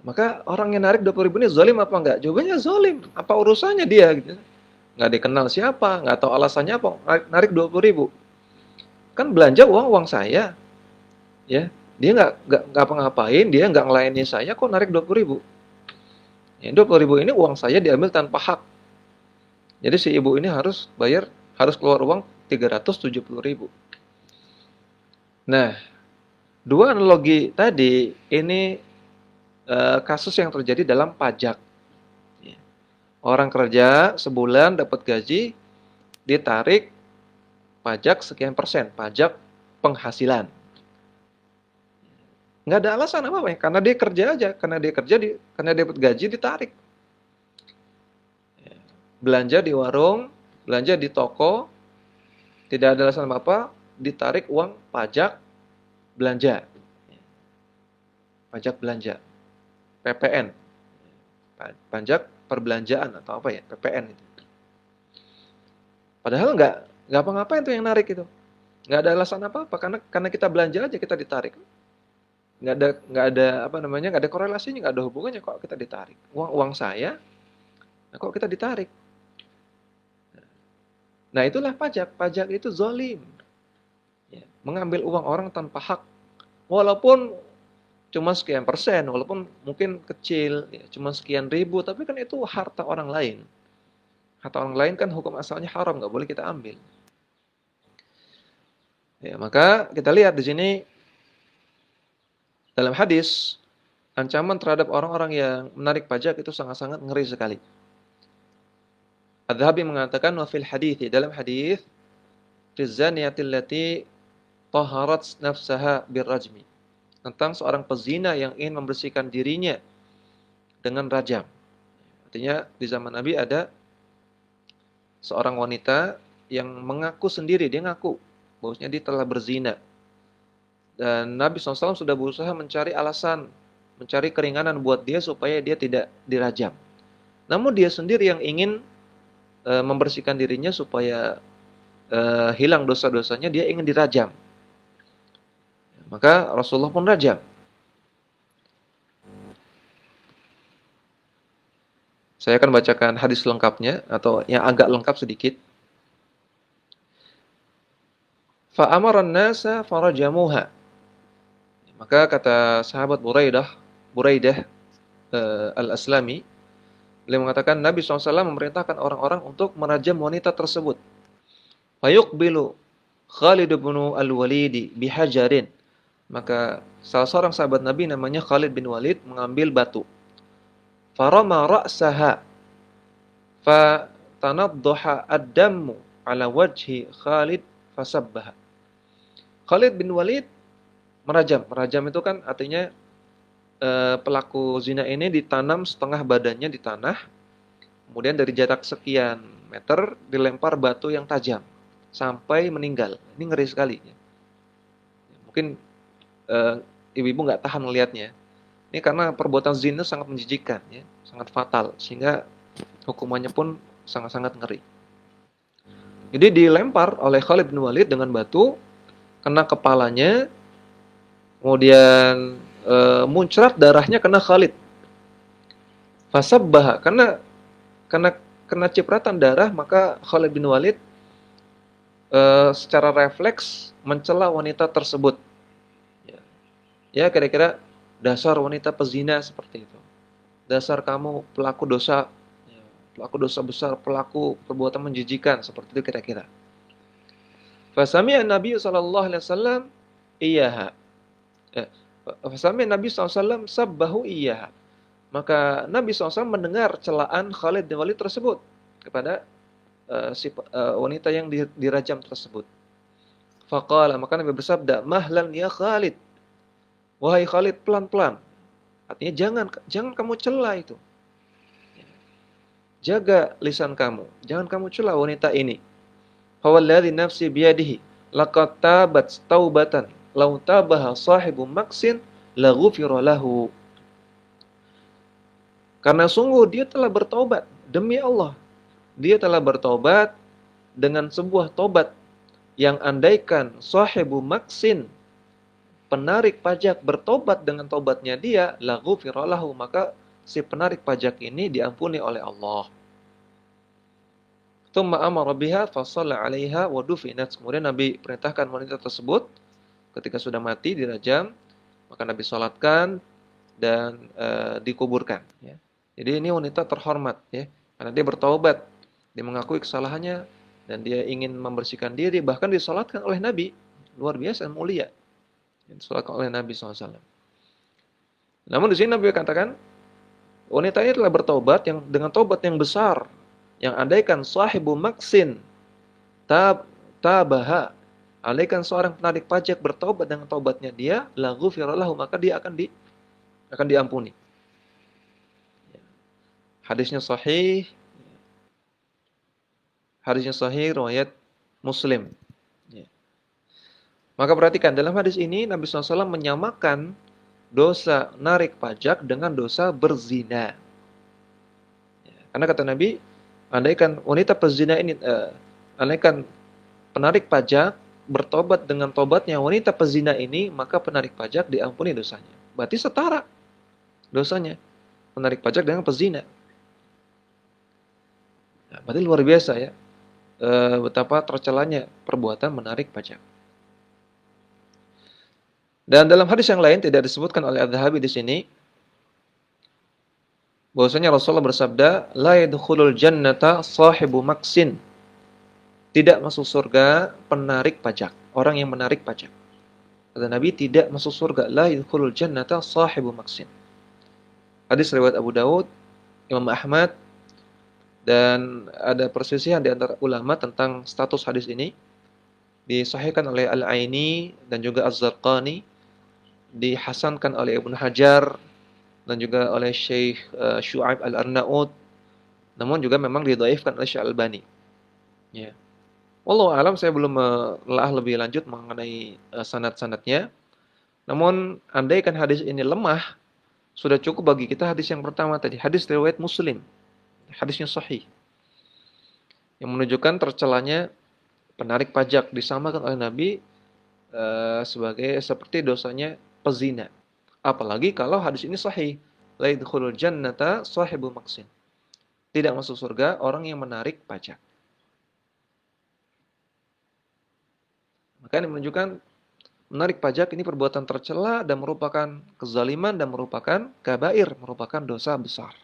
Maka orang yang narik 20.000 ini zalim apa enggak? Jawabannya zalim. Apa urusannya dia? Gitu. Nggak dikenal siapa, nggak tahu alasannya apa, narik 20.000. Kan belanja uang saya, ya. Dia nggak apa-ngapain, dia nggak ngelayani saya, kok narik 20.000. Ya, 20.000 ini uang saya diambil tanpa hak. Jadi si ibu ini harus keluar uang 370.000. Nah, dua analogi tadi ini kasus yang terjadi dalam pajak. Orang kerja sebulan dapat gaji, ditarik pajak sekian persen, pajak penghasilan. Nggak ada alasan apa-apa ya, karena dia kerja aja, karena dia dapat gaji ditarik. Belanja di warung, belanja di toko, tidak ada alasan apa-apa, ditarik uang pajak belanja. Pajak belanja, PPN, pajak perbelanjaan atau apa ya, PPN itu. Padahal nggak apa-ngapain tuh yang narik itu. Nggak ada alasan apa-apa, karena kita belanja aja kita ditarik. Nggak ada korelasinya, nggak ada hubungannya kok kita ditarik. Uang saya, nah kok kita ditarik. Nah itulah pajak itu zalim. Ya, mengambil uang orang tanpa hak. Walaupun cuma sekian persen, walaupun mungkin kecil, ya, cuma sekian ribu, tapi kan itu harta orang lain. Harta orang lain kan hukum asalnya haram, nggak boleh kita ambil. Ya, maka kita lihat di sini dalam hadis ancaman terhadap orang-orang yang menarik pajak itu sangat-sangat ngeri sekali. Adz-Dzahabi mengatakan wa fil hadits, dalam hadis fi zaniyati allati taharat nafsaha birrajmi, tentang seorang pezina yang ingin membersihkan dirinya dengan rajam. Artinya di zaman Nabi ada seorang wanita yang mengaku sendiri, dia ngaku bahwasanya dia telah berzina. Dan Nabi SAW sudah berusaha mencari alasan, mencari keringanan buat dia supaya dia tidak dirajam. Namun dia sendiri yang ingin membersihkan dirinya supaya hilang dosa-dosanya, dia ingin dirajam. Maka Rasulullah pun rajam. Saya akan bacakan hadis lengkapnya atau yang agak lengkap sedikit. Fa amara an-nasa farajamuha. Maka kata sahabat Buraidah Al-Aslami, beliau mengatakan Nabi SAW memerintahkan orang-orang untuk merajam wanita tersebut. Fayuqbilu Khalid bin Al-Walid bihajarin. Maka salah seorang sahabat Nabi namanya Khalid bin Walid mengambil batu. Farama ra'saha fatanaddaha ad-dammu ala wajhi Khalid fasabbaha. Khalid bin Walid merajam. Merajam itu kan artinya pelaku zina ini ditanam setengah badannya di tanah, kemudian dari jarak sekian meter dilempar batu yang tajam sampai meninggal. Ini ngeri sekali. Mungkin ibu-ibu nggak tahan melihatnya. Ini karena perbuatan zina sangat menjijikkan, ya, sangat fatal, sehingga hukumannya pun sangat-sangat ngeri. Jadi dilempar oleh Khalid bin Walid dengan batu, kena kepalanya, kemudian muncrat darahnya kena Khalid. Fasabbaha, karena kena cipratan darah, maka Khalid bin Walid secara refleks mencela wanita tersebut. Ya, kira-kira dasar wanita pezina seperti itu. Dasar kamu pelaku dosa, ya, pelaku dosa besar, pelaku perbuatan menjijikan, seperti itu kira-kira. Fasami'a Nabi sallallahu alaihi wasallam iyyaha. Fasami'a Nabi sallallahu alaihi wasallam sabbahu iyyaha. Maka Nabi SAW mendengar celaan Khalid bin Walid tersebut kepada wanita yang dirajam tersebut. Faqala, maka Nabi bersabda, "Mahlan ya Khalid." Wahai Khalid, pelan-pelan. Artinya jangan kamu cela itu. Jaga lisan kamu. Jangan kamu cela wanita ini. Fawalladzi nafsi biyadihi laqad tabat taubatan law tabaha sahibu maksin la ghufira lahu. Karena sungguh dia telah bertobat, demi Allah. Dia telah bertobat dengan sebuah tobat yang andaikan sahibu maksin, penarik pajak, bertobat dengan tobatnya dia, la ghufira lahu, maka si penarik pajak ini diampuni oleh Allah. Tsumma amara biha fa shalla 'alaiha wa dufinat. Kemudian Nabi perintahkan wanita tersebut ketika sudah mati dirajam, maka Nabi salatkan dan dikuburkan, ya. Jadi ini wanita terhormat, ya, karena dia bertaubat, dia mengakui kesalahannya dan dia ingin membersihkan diri, bahkan disalatkan oleh Nabi. Luar biasa mulia. Disalatkan oleh Nabi SAW. Namun di sini Nabi katakan wanita ini telah bertaubat dengan taubat yang besar, yang andaikan sahibu maksin tabaha, andaikan seorang penarik pajak bertaubat dengan taubatnya dia, la ghufira lahu, maka dia akan diampuni. Hadisnya sahih riwayat Muslim. Maka perhatikan, dalam hadis ini Nabi SAW menyamakan dosa narik pajak dengan dosa berzina. Karena kata Nabi, andaikan wanita pezina ini, andaikan penarik pajak bertobat dengan tobatnya wanita pezina ini, maka penarik pajak diampuni dosanya. Berarti setara dosanya penarik pajak dengan pezina. Nah, berarti luar biasa, ya, betapa tercelanya perbuatan menarik pajak. Dan dalam hadis yang lain tidak disebutkan oleh Adz-Dzahabi di sini bahwasanya Rasulullah bersabda, la yadkhulul jannata sahibu maksin. Tidak masuk surga penarik pajak, orang yang menarik pajak. Kata Nabi, tidak masuk surga, la yadkhulul jannata sahibu maksin. Hadis riwayat Abu Daud, Imam Ahmad, dan ada perselisihan di antara ulama tentang status hadis ini. Disahihkan oleh Al-Aini dan juga Az-Zarqani, dihasankan oleh Ibnu Hajar dan juga oleh Syekh Syu'aib Al-Arnaud, namun juga memang didhaifkan oleh Syekh Al-Albani. Ya. Wallahu alam, saya belum menelaah lebih lanjut mengenai sanad-sanadnya. Namun andaikan hadis ini lemah, sudah cukup bagi kita hadis yang pertama tadi, hadis riwayat Muslim. Hadisnya sahih. Yang menunjukkan tercelanya penarik pajak, disamakan oleh Nabi sebagai seperti dosanya pezina. Apalagi kalau hadis ini sahih, la yadkhulul jannata sahibu maksin. Tidak masuk surga orang yang menarik pajak. Maka ini menunjukkan menarik pajak ini perbuatan tercela dan merupakan kezaliman dan merupakan kabair, merupakan dosa besar.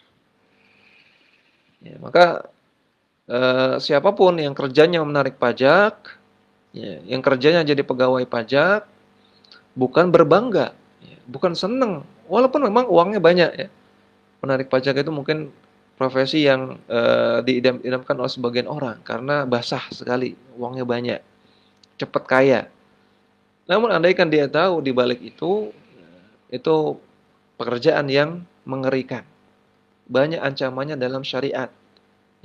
Ya, maka siapapun yang kerjanya menarik pajak, ya, yang kerjanya jadi pegawai pajak, bukan berbangga, ya, bukan senang, walaupun memang uangnya banyak. Ya. Menarik pajak itu mungkin profesi yang diidam-idamkan oleh sebagian orang karena basah sekali, uangnya banyak, cepat kaya. Namun andaikan dia tahu di balik itu pekerjaan yang mengerikan. Banyak ancamannya dalam syariat.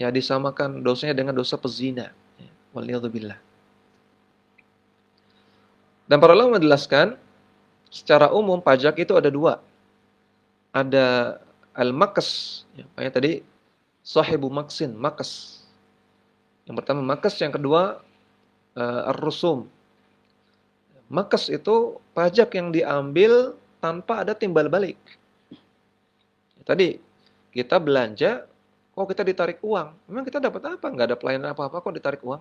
Ya, disamakan dosanya dengan dosa pezina. Ya, waliyadzubillah. Dan para ulama menjelaskan, secara umum pajak itu ada dua. Ada al-makas, ya, tadi sahibu maksin, makas. Yang pertama makas, yang kedua ar-rusum. Makas itu pajak yang diambil tanpa ada timbal balik. Tadi kita belanja, kok kita ditarik uang? Memang kita dapat apa? Nggak ada pelayanan apa-apa kok ditarik uang.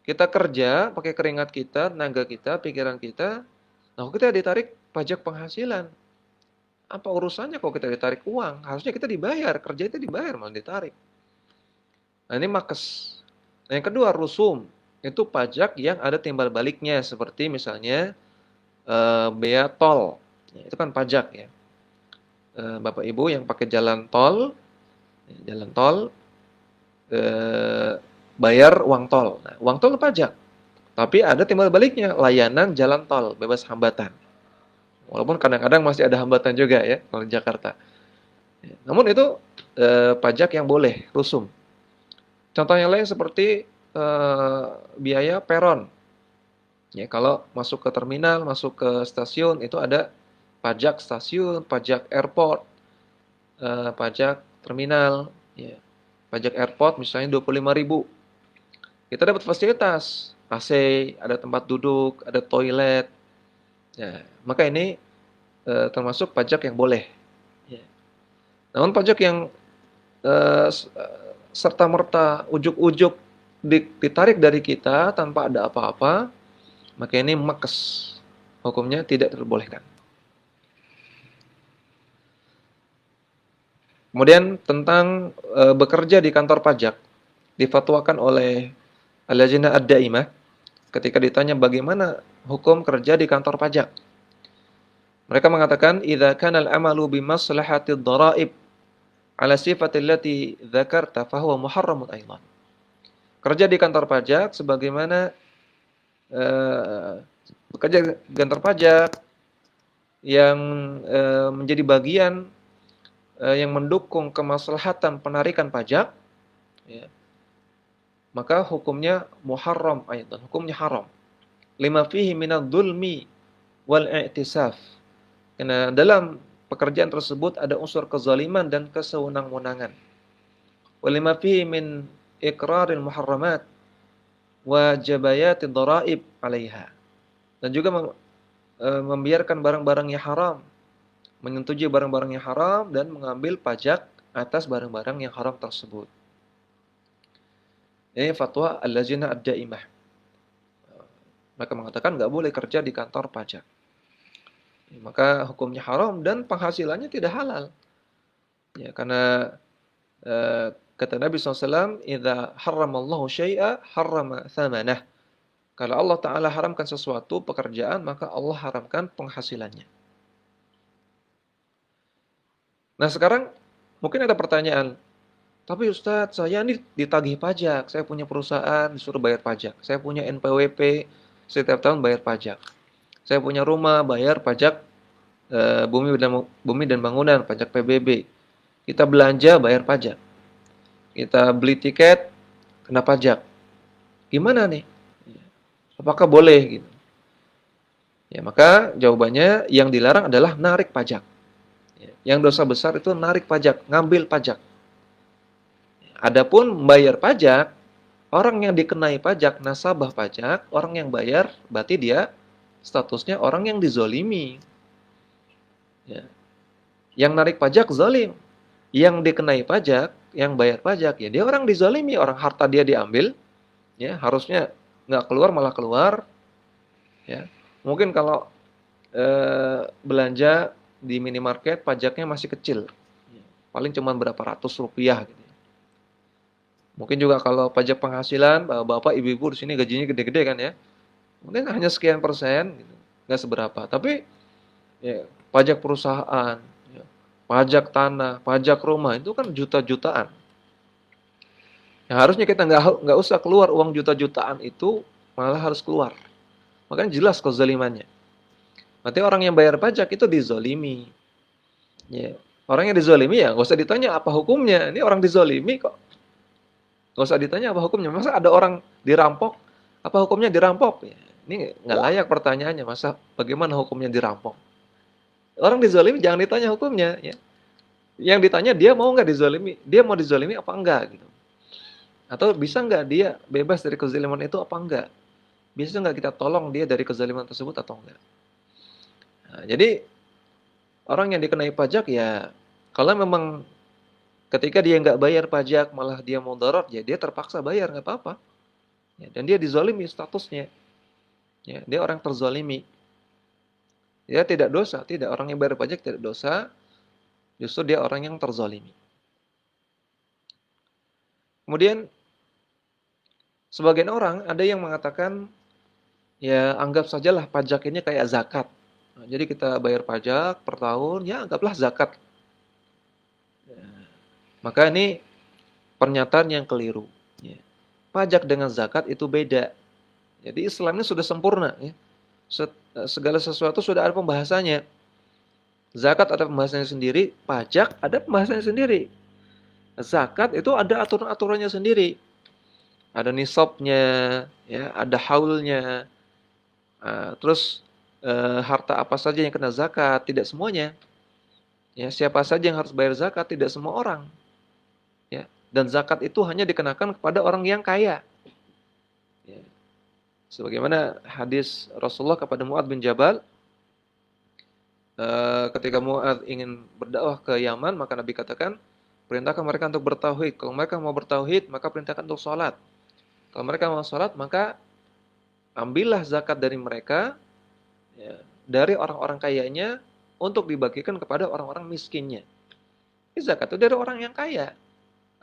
Kita kerja pakai keringat kita, tenaga kita, pikiran kita. Nah, kok kita ditarik pajak penghasilan? Apa urusannya kok kita ditarik uang? Harusnya kita dibayar, kerja itu dibayar malah ditarik. Nah, ini makas. Nah, yang kedua rusum. Itu pajak yang ada timbal baliknya, seperti misalnya bea tol. Ya, itu kan pajak ya. Bapak Ibu yang pakai jalan tol bayar uang tol. Nah, uang tol pajak. Tapi ada timbal baliknya, layanan jalan tol bebas hambatan. Walaupun kadang-kadang masih ada hambatan juga ya kalau di Jakarta. Ya, namun itu pajak yang boleh, rusum. Contoh yang lain seperti biaya peron. Ya, kalau masuk ke terminal, masuk ke stasiun itu ada pajak stasiun, pajak airport, pajak terminal, ya. Pajak airport misalnya 25.000. Kita dapat fasilitas, AC, ada tempat duduk, ada toilet. Ya, maka ini termasuk pajak yang boleh. Ya. Namun pajak yang serta-merta ujuk-ujuk ditarik dari kita tanpa ada apa-apa, maka ini makas. Hukumnya tidak diperbolehkan. Kemudian tentang bekerja di kantor pajak, difatwakan oleh Al-Lajnah Ad-Daimah ketika ditanya bagaimana hukum kerja di kantor pajak. Mereka mengatakan idza kana al-amalu bimaslahatid dharaib ala sifatil lati dzakarta fa huwa muharramun aidan. Kerja di kantor pajak sebagaimana bekerja di kantor pajak yang menjadi bagian yang mendukung kemaslahatan penarikan pajak, ya, maka hukumnya muharram aidan, hukumnya haram. Lima fihi minadh-dhulmi wal i'tisaf. Karena dalam pekerjaan tersebut ada unsur kezaliman dan kesewenang-wenangan. Walima fihi min iqraril muharramat wa jabayatid dharaib 'alaiha. Dan juga membiarkan barang-barang yang haram, menyetujui barang-barang yang haram dan mengambil pajak atas barang-barang yang haram tersebut. Ini fatwa Al-Lajnah Ad-Daimah. Mereka mengatakan nggak boleh kerja di kantor pajak. Maka hukumnya haram dan penghasilannya tidak halal. Ya, karena Kata Nabi SAW, "Idza harramallahu syai'a harrama thamanah." Kalau Allah Ta'ala haramkan sesuatu, pekerjaan, maka Allah haramkan penghasilannya. Nah sekarang mungkin ada pertanyaan, tapi Ustadz saya ini ditagih pajak, saya punya perusahaan disuruh bayar pajak, saya punya NPWP, setiap tahun bayar pajak, saya punya rumah bayar pajak bumi dan bangunan, pajak PBB, kita belanja bayar pajak, kita beli tiket kena pajak, gimana nih? Apakah boleh gitu? Ya, maka jawabannya yang dilarang adalah narik pajak. Ya, yang dosa besar itu narik pajak, ngambil pajak. Adapun membayar pajak, orang yang dikenai pajak, nasabah pajak, orang yang bayar, berarti dia statusnya orang yang dizolimi. Ya. Yang narik pajak zalim. Yang dikenai pajak, yang bayar pajak, ya dia orang dizolimi, orang harta dia diambil, ya harusnya nggak keluar malah keluar. Ya. Mungkin kalau belanja di minimarket pajaknya masih kecil, paling cuma berapa ratus rupiah gitu. Mungkin juga kalau pajak penghasilan, bapak ibu-ibu di sini gajinya gede-gede kan ya, mungkin hanya sekian persen, gitu. Nggak seberapa. Tapi ya, pajak perusahaan, ya, pajak tanah, pajak rumah itu kan juta-jutaan. Yang harusnya kita nggak usah keluar uang juta-jutaan itu, malah harus keluar. Makanya jelas kezalimannya. Berarti orang yang bayar pajak itu dizolimi. Ya. Orang yang dizolimi ya nggak usah ditanya apa hukumnya. Ini orang dizolimi kok. Nggak usah ditanya apa hukumnya. Masa ada orang dirampok, apa hukumnya dirampok? Ya, ini nggak layak pertanyaannya. Masa bagaimana hukumnya dirampok? Orang dizolimi jangan ditanya hukumnya. Ya. Yang ditanya dia mau nggak dizolimi? Dia mau dizolimi apa enggak? Gitu. Atau bisa nggak dia bebas dari kezaliman itu apa enggak? Bisa nggak kita tolong dia dari kezaliman tersebut atau enggak? Nah, jadi orang yang dikenai pajak ya kalau memang ketika dia nggak bayar pajak malah dia mudarat ya dia terpaksa bayar nggak apa-apa. Ya, dan dia dizalimi statusnya. Ya, dia orang terzalimi. Dia tidak dosa, tidak orang yang bayar pajak tidak dosa. Justru dia orang yang terzalimi. Kemudian sebagian orang ada yang mengatakan ya anggap sajalah pajak ini kayak zakat. Nah, jadi kita bayar pajak per tahun ya anggaplah zakat. Maka ini pernyataan yang keliru. Ya. Pajak dengan zakat itu beda. Jadi Islam ini sudah sempurna. Ya. Segala sesuatu sudah ada pembahasannya. Zakat ada pembahasannya sendiri, pajak ada pembahasannya sendiri. Zakat itu ada aturan-aturannya sendiri. Ada nisabnya, ya, ada haulnya. Terus harta apa saja yang kena zakat, tidak semuanya. Ya, siapa saja yang harus bayar zakat, tidak semua orang. Ya, dan zakat itu hanya dikenakan kepada orang yang kaya. Ya. Sebagaimana hadis Rasulullah kepada Mu'adz bin Jabal, ketika Mu'adz ingin berdakwah ke Yaman, maka Nabi katakan, perintahkan mereka untuk bertauhid. Kalau mereka mau bertauhid, maka perintahkan untuk sholat. Kalau mereka mau sholat, maka ambillah zakat dari mereka, ya, dari orang-orang kayanya, untuk dibagikan kepada orang-orang miskinnya. Ini zakat itu dari orang yang kaya.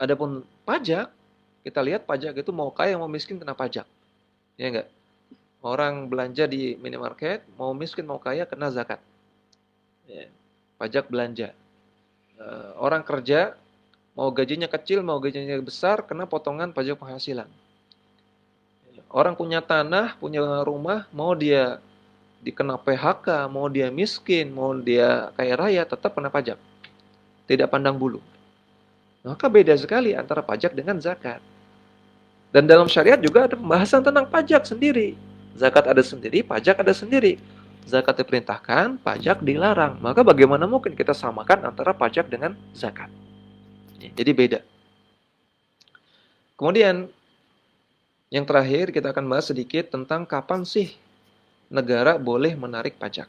Adapun pajak, kita lihat pajak itu mau kaya mau miskin kena pajak. Ya enggak? Orang belanja di minimarket, mau miskin mau kaya kena zakat. Ya, pajak belanja. Orang kerja, mau gajinya kecil mau gajinya besar, kena potongan pajak penghasilan. Orang punya tanah, punya rumah, mau dia dikena PHK, mau dia miskin, mau dia kaya raya, tetap kena pajak. Tidak pandang bulu. Maka beda sekali antara pajak dengan zakat. Dan dalam syariat juga ada pembahasan tentang pajak sendiri. Zakat ada sendiri, pajak ada sendiri. Zakat diperintahkan, pajak dilarang. Maka bagaimana mungkin kita samakan antara pajak dengan zakat? Jadi beda. Kemudian yang terakhir kita akan bahas sedikit tentang kapan sih negara boleh menarik pajak.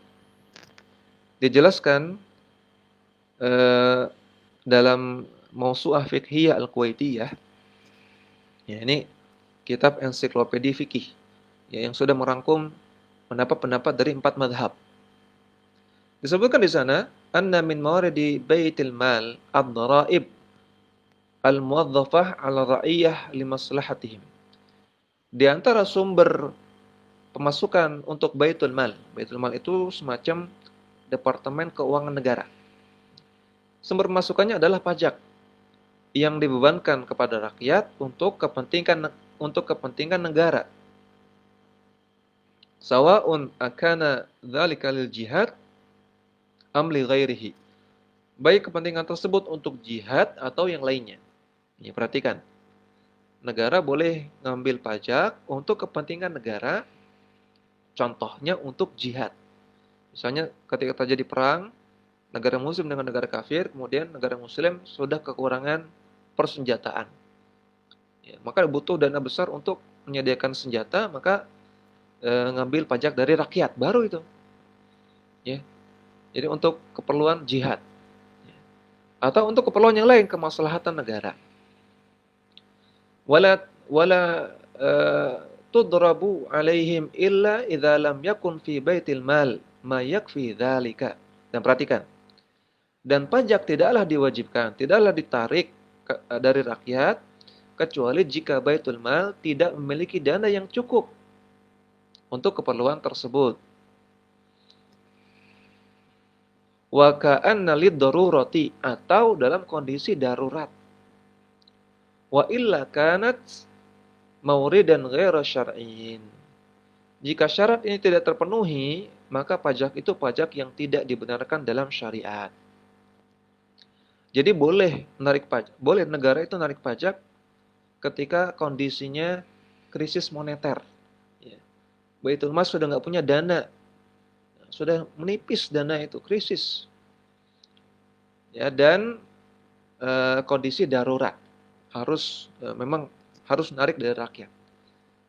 Dijelaskan dalam Mausu'ah Fiqhiyah Al-Kuwaitiyah. Ya, ini kitab ensiklopedi fikih ya, yang sudah merangkum pendapat-pendapat dari 4 madhab. Disebutkan di sana, anna min mawaridi baitil mal ad-dharaib. al-muwazzafah 'ala ra'iyah limaslahatihim. Di antara sumber pemasukan untuk Baitul Mal. Baitul Mal itu semacam departemen keuangan negara. Sumber pemasukannya adalah pajak yang dibebankan kepada rakyat untuk kepentingan negara. Sawa'un akana dzalika lil jihad am li ghairihi. Baik kepentingan tersebut untuk jihad atau yang lainnya. Ini perhatikan. Negara boleh ngambil pajak untuk kepentingan negara, contohnya untuk jihad. Misalnya ketika terjadi perang negara muslim dengan negara kafir, kemudian negara muslim sudah kekurangan persenjataan. Ya, maka butuh dana besar untuk menyediakan senjata, maka ngambil pajak dari rakyat, baru itu. Ya. Jadi untuk keperluan jihad. Ya. Atau untuk keperluan yang lain, kemaslahatan negara. Wala tudrabu alaihim illa idza lam yakun fi baitil mal ma yakfi dzalika. Dan perhatikan. Dan pajak tidaklah diwajibkan, tidaklah ditarik dari rakyat kecuali jika Baitul Mal tidak memiliki dana yang cukup untuk keperluan tersebut. Wa ka'anna lid-darurati, atau dalam kondisi darurat. Wa illa kanat mauridan ghaira syar'iyyin. Jika syarat ini tidak terpenuhi, maka pajak itu pajak yang tidak dibenarkan dalam syariat. Jadi boleh negara itu narik pajak ketika kondisinya krisis moneter. Ya. Baitul Mal sudah nggak punya dana, sudah menipis dana itu, krisis. Ya, dan kondisi darurat, memang harus narik dari rakyat.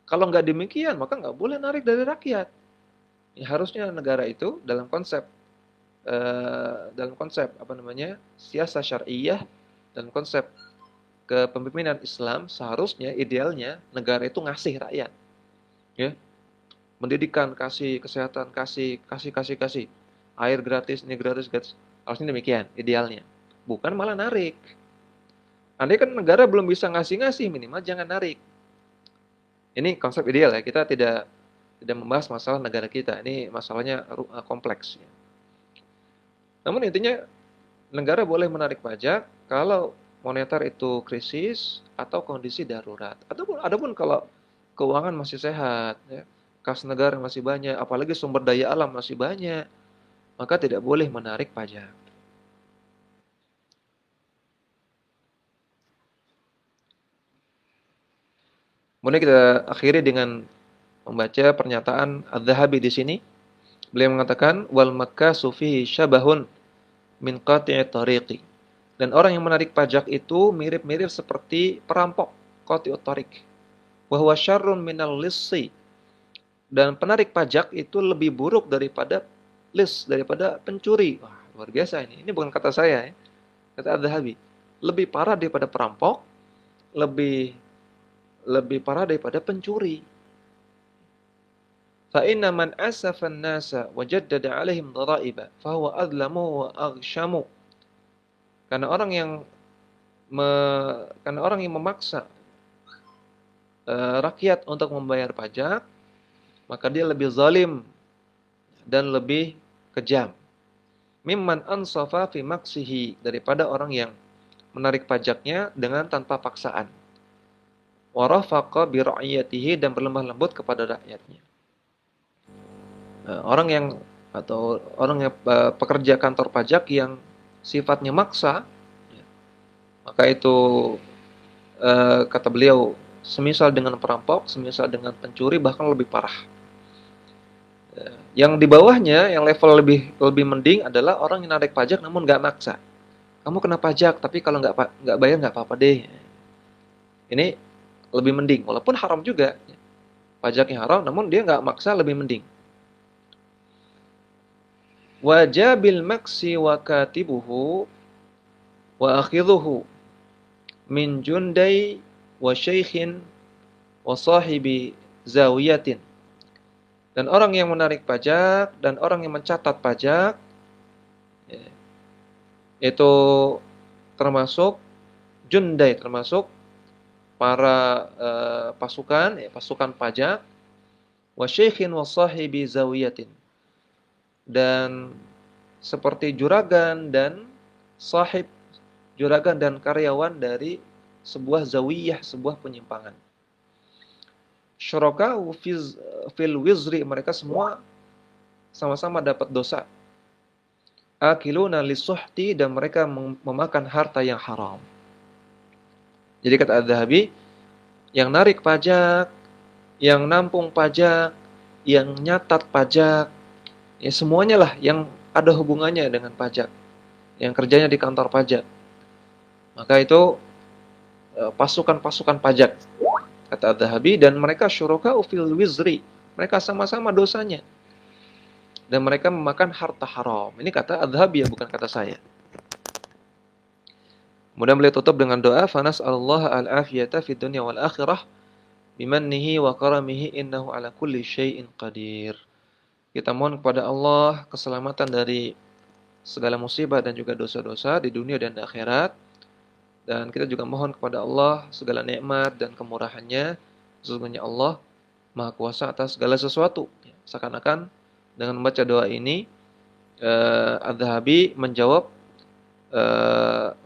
Kalau nggak demikian, maka nggak boleh narik dari rakyat. Ya, harusnya negara itu dalam konsep siasah syariah, dan konsep kepemimpinan Islam, seharusnya idealnya negara itu ngasih rakyat, ya, pendidikan kasih, kesehatan kasih, air gratis, ini gratis, harusnya demikian idealnya, bukan malah narik. Andai kan negara belum bisa ngasih, minimal jangan narik. Ini konsep ideal ya, kita tidak membahas masalah negara kita, ini masalahnya kompleks ya. Namun intinya negara boleh menarik pajak kalau moneter itu krisis atau kondisi darurat. Adapun kalau keuangan masih sehat, ya, kas negara masih banyak, apalagi sumber daya alam masih banyak, maka tidak boleh menarik pajak. Kemudian kita akhiri dengan membaca pernyataan Az-Zahabi di sini. Beliau mengatakan wal makkasu fihi syabahun min qati'i tariqi. Dan orang yang menarik pajak itu mirip-mirip seperti perampok, qati'ut tariq. Wa huwa syarrun minal lissi. Dan penarik pajak itu lebih buruk daripada daripada pencuri. Wah, luar biasa ini. Ini bukan kata saya ya. Kata Az-Zahabi. Lebih parah daripada perampok, lebih parah daripada pencuri. Fa inna man asafa an-nasa wa jaddada 'alaihim dhara'iba fa huwa adlamu wa aghshamu. Karena orang yang memaksa rakyat untuk membayar pajak, maka dia lebih zalim dan lebih kejam. Mimman ansafa fi maksihi, daripada orang yang menarik pajaknya dengan tanpa paksaan. Wa rafaqa bi ra'iyatihi, dan berlemah lembut kepada rakyatnya. Orang yang pekerja kantor pajak yang sifatnya maksa, ya, maka itu kata beliau semisal dengan perampok, semisal dengan pencuri, bahkan lebih parah. Yang di bawahnya, yang level lebih mending adalah orang yang narik pajak namun nggak maksa. Kamu kena pajak, tapi kalau nggak bayar nggak apa-apa deh. Ini lebih mending, walaupun haram juga. Pajaknya haram, namun dia nggak maksa, lebih mending. Wajabil maksi wa katibuhu wa akhidhuhu min jundai wa syaikhin wa sahibi zawiyatin. Dan orang yang menarik pajak dan orang yang mencatat pajak, ya, itu termasuk jundai, termasuk para pasukan, pasukan pajak, wa syaikhin wa sahibi zawiyatin, dan seperti juragan dan sahib, juragan dan karyawan dari sebuah zawiyah, sebuah penyimpangan. Syuraka fil wizri, mereka semua sama-sama dapat dosa. Akiluna lisuhti, dan mereka memakan harta yang haram. Jadi kata Az-Zahabi, yang narik pajak, yang nampung pajak, yang nyatat pajak, ya semuanya lah yang ada hubungannya dengan pajak, yang kerjanya di kantor pajak, maka itu pasukan-pasukan pajak, kata Az-Zahabi, dan mereka syuraka fil wizri, mereka sama-sama dosanya, dan mereka memakan harta haram. Ini kata Az-Zahabi ya, bukan kata saya. Kemudian beliau tutup dengan doa, fanas'alullaha al-afiyata fid dunya wal akhirah bimannihi wa karamihi innahu ala kulli syai'in qadir. Kita mohon kepada Allah keselamatan dari segala musibah dan juga dosa-dosa di dunia dan di akhirat. Dan kita juga mohon kepada Allah segala nikmat dan kemurahannya. Sesungguhnya Allah Maha Kuasa atas segala sesuatu. Seakan-akan dengan membaca doa ini, Az-Zahabi menjawab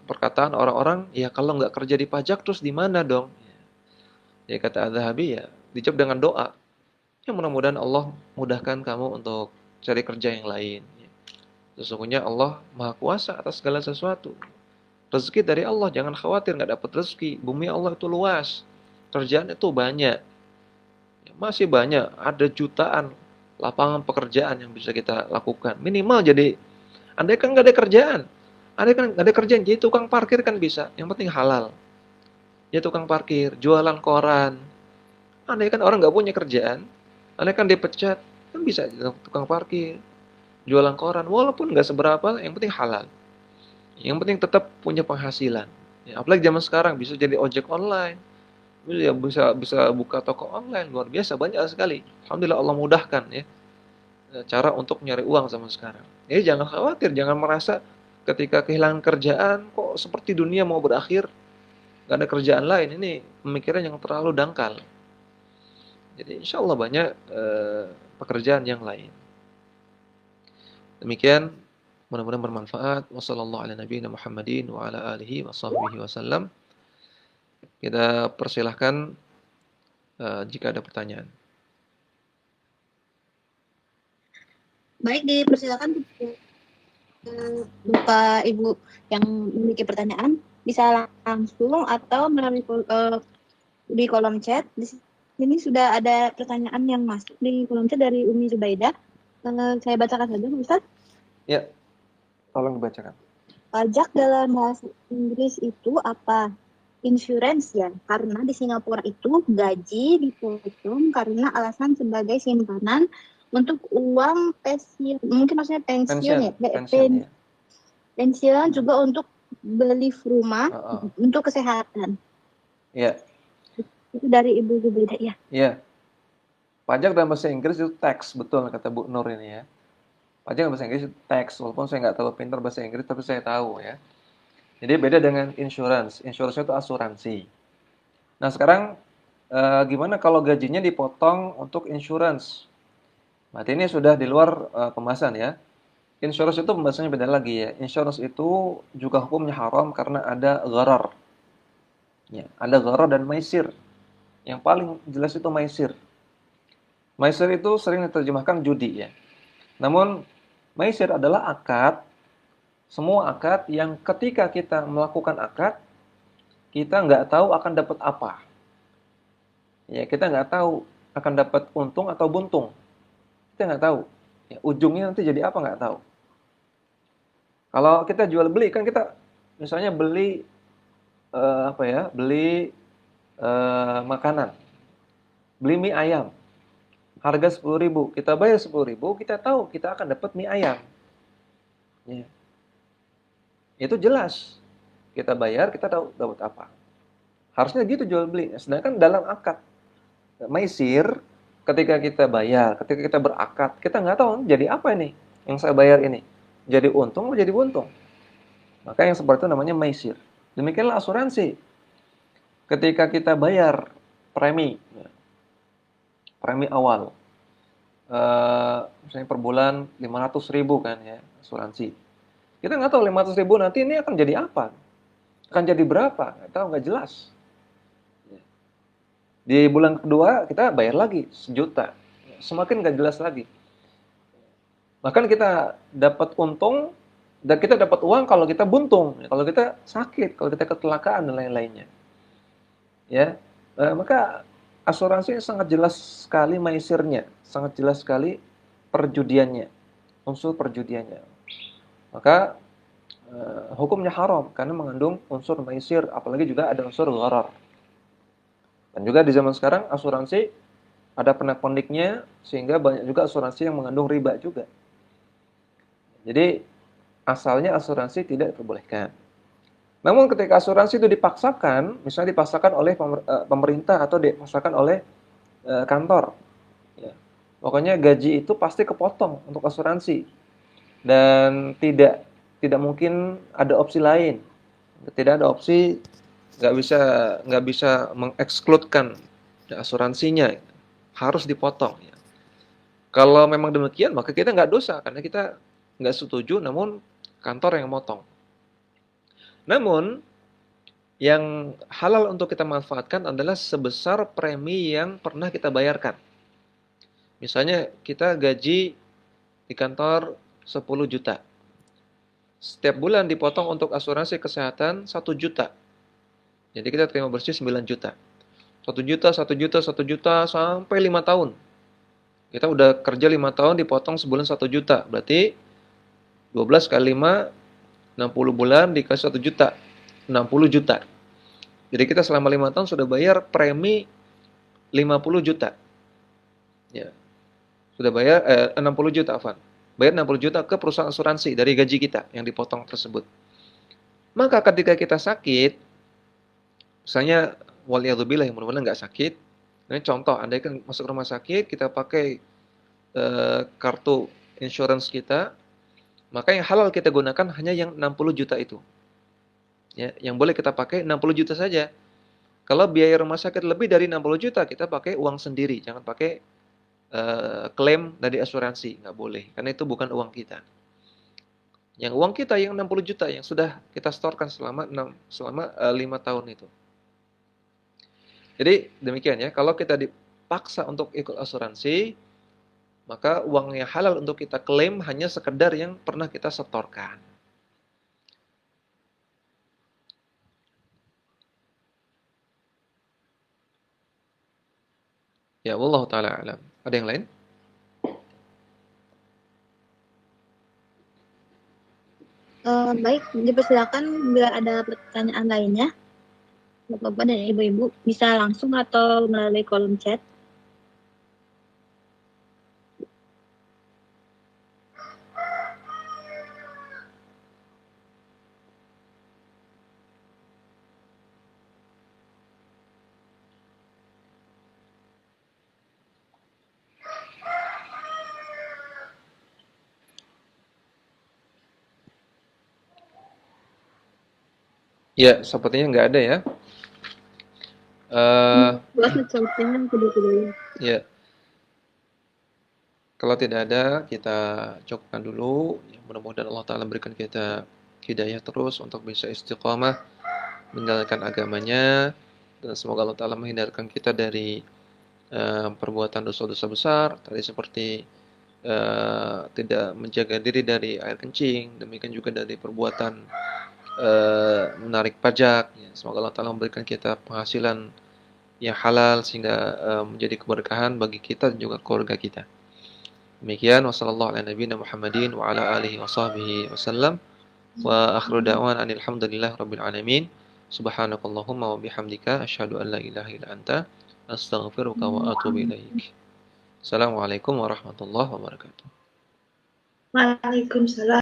perkataan orang-orang, ya kalau nggak kerja di pajak terus di mana dong? Ya kata Az-Zahabi, ya dijawab dengan doa. Ya mudah-mudahan Allah mudahkan kamu untuk cari kerja yang lain. Sesungguhnya Allah Maha Kuasa atas segala sesuatu. Rezeki dari Allah, jangan khawatir nggak dapat rezeki. Bumi Allah itu luas, kerjaan itu banyak. Ya, masih banyak, ada jutaan lapangan pekerjaan yang bisa kita lakukan. Minimal jadi, andai kan nggak ada kerjaan, andai kan nggak ada kerjaan, jadi tukang parkir kan bisa. Yang penting halal. Ya tukang parkir, jualan koran. Andai kan orang nggak punya kerjaan, andai kan dipecat, kan bisa jadi tukang parkir, jualan koran, walaupun nggak seberapa, yang penting halal. Yang penting tetap punya penghasilan. Ya, apalagi zaman sekarang bisa jadi ojek online, bisa buka toko online, luar biasa banyak sekali. Alhamdulillah Allah mudahkan ya cara untuk nyari uang zaman sekarang. Jadi jangan khawatir, jangan merasa ketika kehilangan kerjaan kok seperti dunia mau berakhir, nggak ada kerjaan lain. Ini pemikiran yang terlalu dangkal. Jadi insya Allah banyak pekerjaan yang lain. Demikian, mudah-mudahan bermanfaat. Wassallallahu ala nabiyina Muhammadin wa ala alihi wa sahbihi wasallam. Kita persilahkan jika ada pertanyaan. Baik, dipersilakan Bapak Ibu yang memiliki pertanyaan bisa langsung atau melalui di kolom chat. Di sini sudah ada pertanyaan yang masuk di kolom chat dari Umi Zubaidah. Saya bacakan saja, Ustaz. Ya, tolong dibacakan. Pajak dalam bahasa Inggris itu apa? Insurance ya, karena di Singapura itu gaji dipotong karena alasan sebagai simpanan untuk uang pensiun, mungkin maksudnya pensiun ya, pensiun juga untuk beli rumah, untuk kesehatan. Ya. Itu dari Ibu Zubaidah ya. Ya. Pajak dalam bahasa Inggris itu tax, betul kata Bu Nur ini ya. Pajak dalam bahasa Inggris itu tax, walaupun saya nggak terlalu pintar bahasa Inggris, tapi saya tahu ya. Jadi beda dengan insurance. Insurance itu asuransi. Nah sekarang gimana kalau gajinya dipotong untuk insurance? Berarti ini sudah di luar pembahasan ya. Insurance itu pembahasannya beda lagi ya. Insurance itu juga hukumnya haram karena ada gharar. Ya, ada gharar dan maisir. Yang paling jelas itu maisir. Maisir itu sering diterjemahkan judi ya. Namun maisir adalah akad. Semua akad yang ketika kita melakukan akad, kita nggak tahu akan dapat apa. Ya, kita nggak tahu akan dapat untung atau buntung. Kita nggak tahu. Ya, ujungnya nanti jadi apa nggak tahu. Kalau kita jual beli kan kita misalnya beli beli makanan, beli mie ayam, harga 10.000, kita bayar 10.000, kita tahu kita akan dapat mie ayam. Ya. Itu jelas. Kita bayar, kita tahu dapat apa. Harusnya gitu jual beli. Sedangkan dalam akad maisir, ketika kita bayar, ketika kita berakad, kita nggak tahu jadi apa ini yang saya bayar ini. Jadi untung atau jadi buntung. Maka yang seperti itu namanya maisir. Demikianlah asuransi. Ketika kita bayar premi, premi awal, misalnya per bulan 500.000 kan ya, asuransi. Kita nggak tahu 500.000 nanti ini akan jadi apa, akan jadi berapa, nggak tahu, nggak jelas. Di bulan kedua kita bayar lagi 1 juta, semakin nggak jelas lagi. Bahkan kita dapat untung dan kita dapat uang kalau kita buntung, kalau kita sakit, kalau kita kecelakaan dan lain-lainnya. Ya, maka asuransi sangat jelas sekali maisirnya, sangat jelas sekali perjudiannya, unsur perjudiannya. Maka hukumnya haram karena mengandung unsur maisir, apalagi juga ada unsur gharar. Dan juga di zaman sekarang asuransi ada pernak-perniknya, sehingga banyak juga asuransi yang mengandung riba juga. Jadi asalnya asuransi tidak diperbolehkan. Namun ketika asuransi itu dipaksakan, misalnya dipaksakan oleh pemerintah atau dipaksakan oleh kantor, ya. Pokoknya gaji itu pasti kepotong untuk asuransi dan tidak mungkin ada opsi lain. Tidak ada opsi, nggak bisa mengekskludkan asuransinya, harus dipotong. Ya. Kalau memang demikian, maka kita nggak dosa karena kita nggak setuju, namun kantor yang motong. Namun yang halal untuk kita manfaatkan adalah sebesar premi yang pernah kita bayarkan. Misalnya kita gaji di kantor 10 juta. Setiap bulan dipotong untuk asuransi kesehatan 1 juta. Jadi kita terima bersih 9 juta. 1 juta, 1 juta, 1 juta sampai 5 tahun. Kita udah kerja 5 tahun dipotong sebulan 1 juta. Berarti 12 kali 5, 60 bulan dikasih 1 juta. 60 juta. Jadi kita selama 5 tahun sudah bayar premi 50 juta. Ya. Sudah bayar 60 juta, afwan. Bayar 60 juta ke perusahaan asuransi dari gaji kita yang dipotong tersebut. Maka ketika kita sakit, misalnya waliyadzubillah, yang mudah-mudahan nggak sakit. Ini contoh, andai kan masuk rumah sakit, kita pakai kartu insurance kita, maka yang halal kita gunakan hanya yang 60 juta itu. Ya, yang boleh kita pakai 60 juta saja. Kalau biaya rumah sakit lebih dari 60 juta, kita pakai uang sendiri, jangan pakai klaim dari asuransi, nggak boleh, karena itu bukan uang kita. Yang uang kita yang 60 juta yang sudah kita setorkan selama 5 tahun itu. Jadi demikian ya, kalau kita dipaksa untuk ikut asuransi, maka uang yang halal untuk kita klaim hanya sekedar yang pernah kita setorkan. Ya, wallahu taala alam. Ada yang lain? Baik, dipersilakan bila ada pertanyaan lainnya. Bapak-bapak dan ibu-ibu bisa langsung atau melalui kolom chat. Ya, sepertinya nggak ada ya. Buat mencontohnya kedua-duanya. Ya, kalau tidak ada, kita cukupkan dulu. Mudah-mudahan Allah Ta'ala berikan kita hidayah terus untuk bisa istiqamah menjalankan agamanya. Dan semoga Allah Ta'ala menghindarkan kita dari perbuatan dosa-dosa besar. Tadi seperti tidak menjaga diri dari air kencing. Demikian juga dari perbuatan menarik pajak. Ya, semoga Allah Ta'ala memberikan kita penghasilan yang halal sehingga menjadi keberkahan bagi kita dan juga keluarga kita. Demikian wasallallahu ala nabiyina Muhammadin wa ala alihi washabbihi wasallam wa akhiru da'wan anil hamdulillahi rabbil alamin. Subhanakallahumma wa bihamdika asyhadu an la ilaha illa anta astaghfiruka wa atubu ilaik. Assalamualaikum warahmatullahi wabarakatuh. Waalaikumsalam.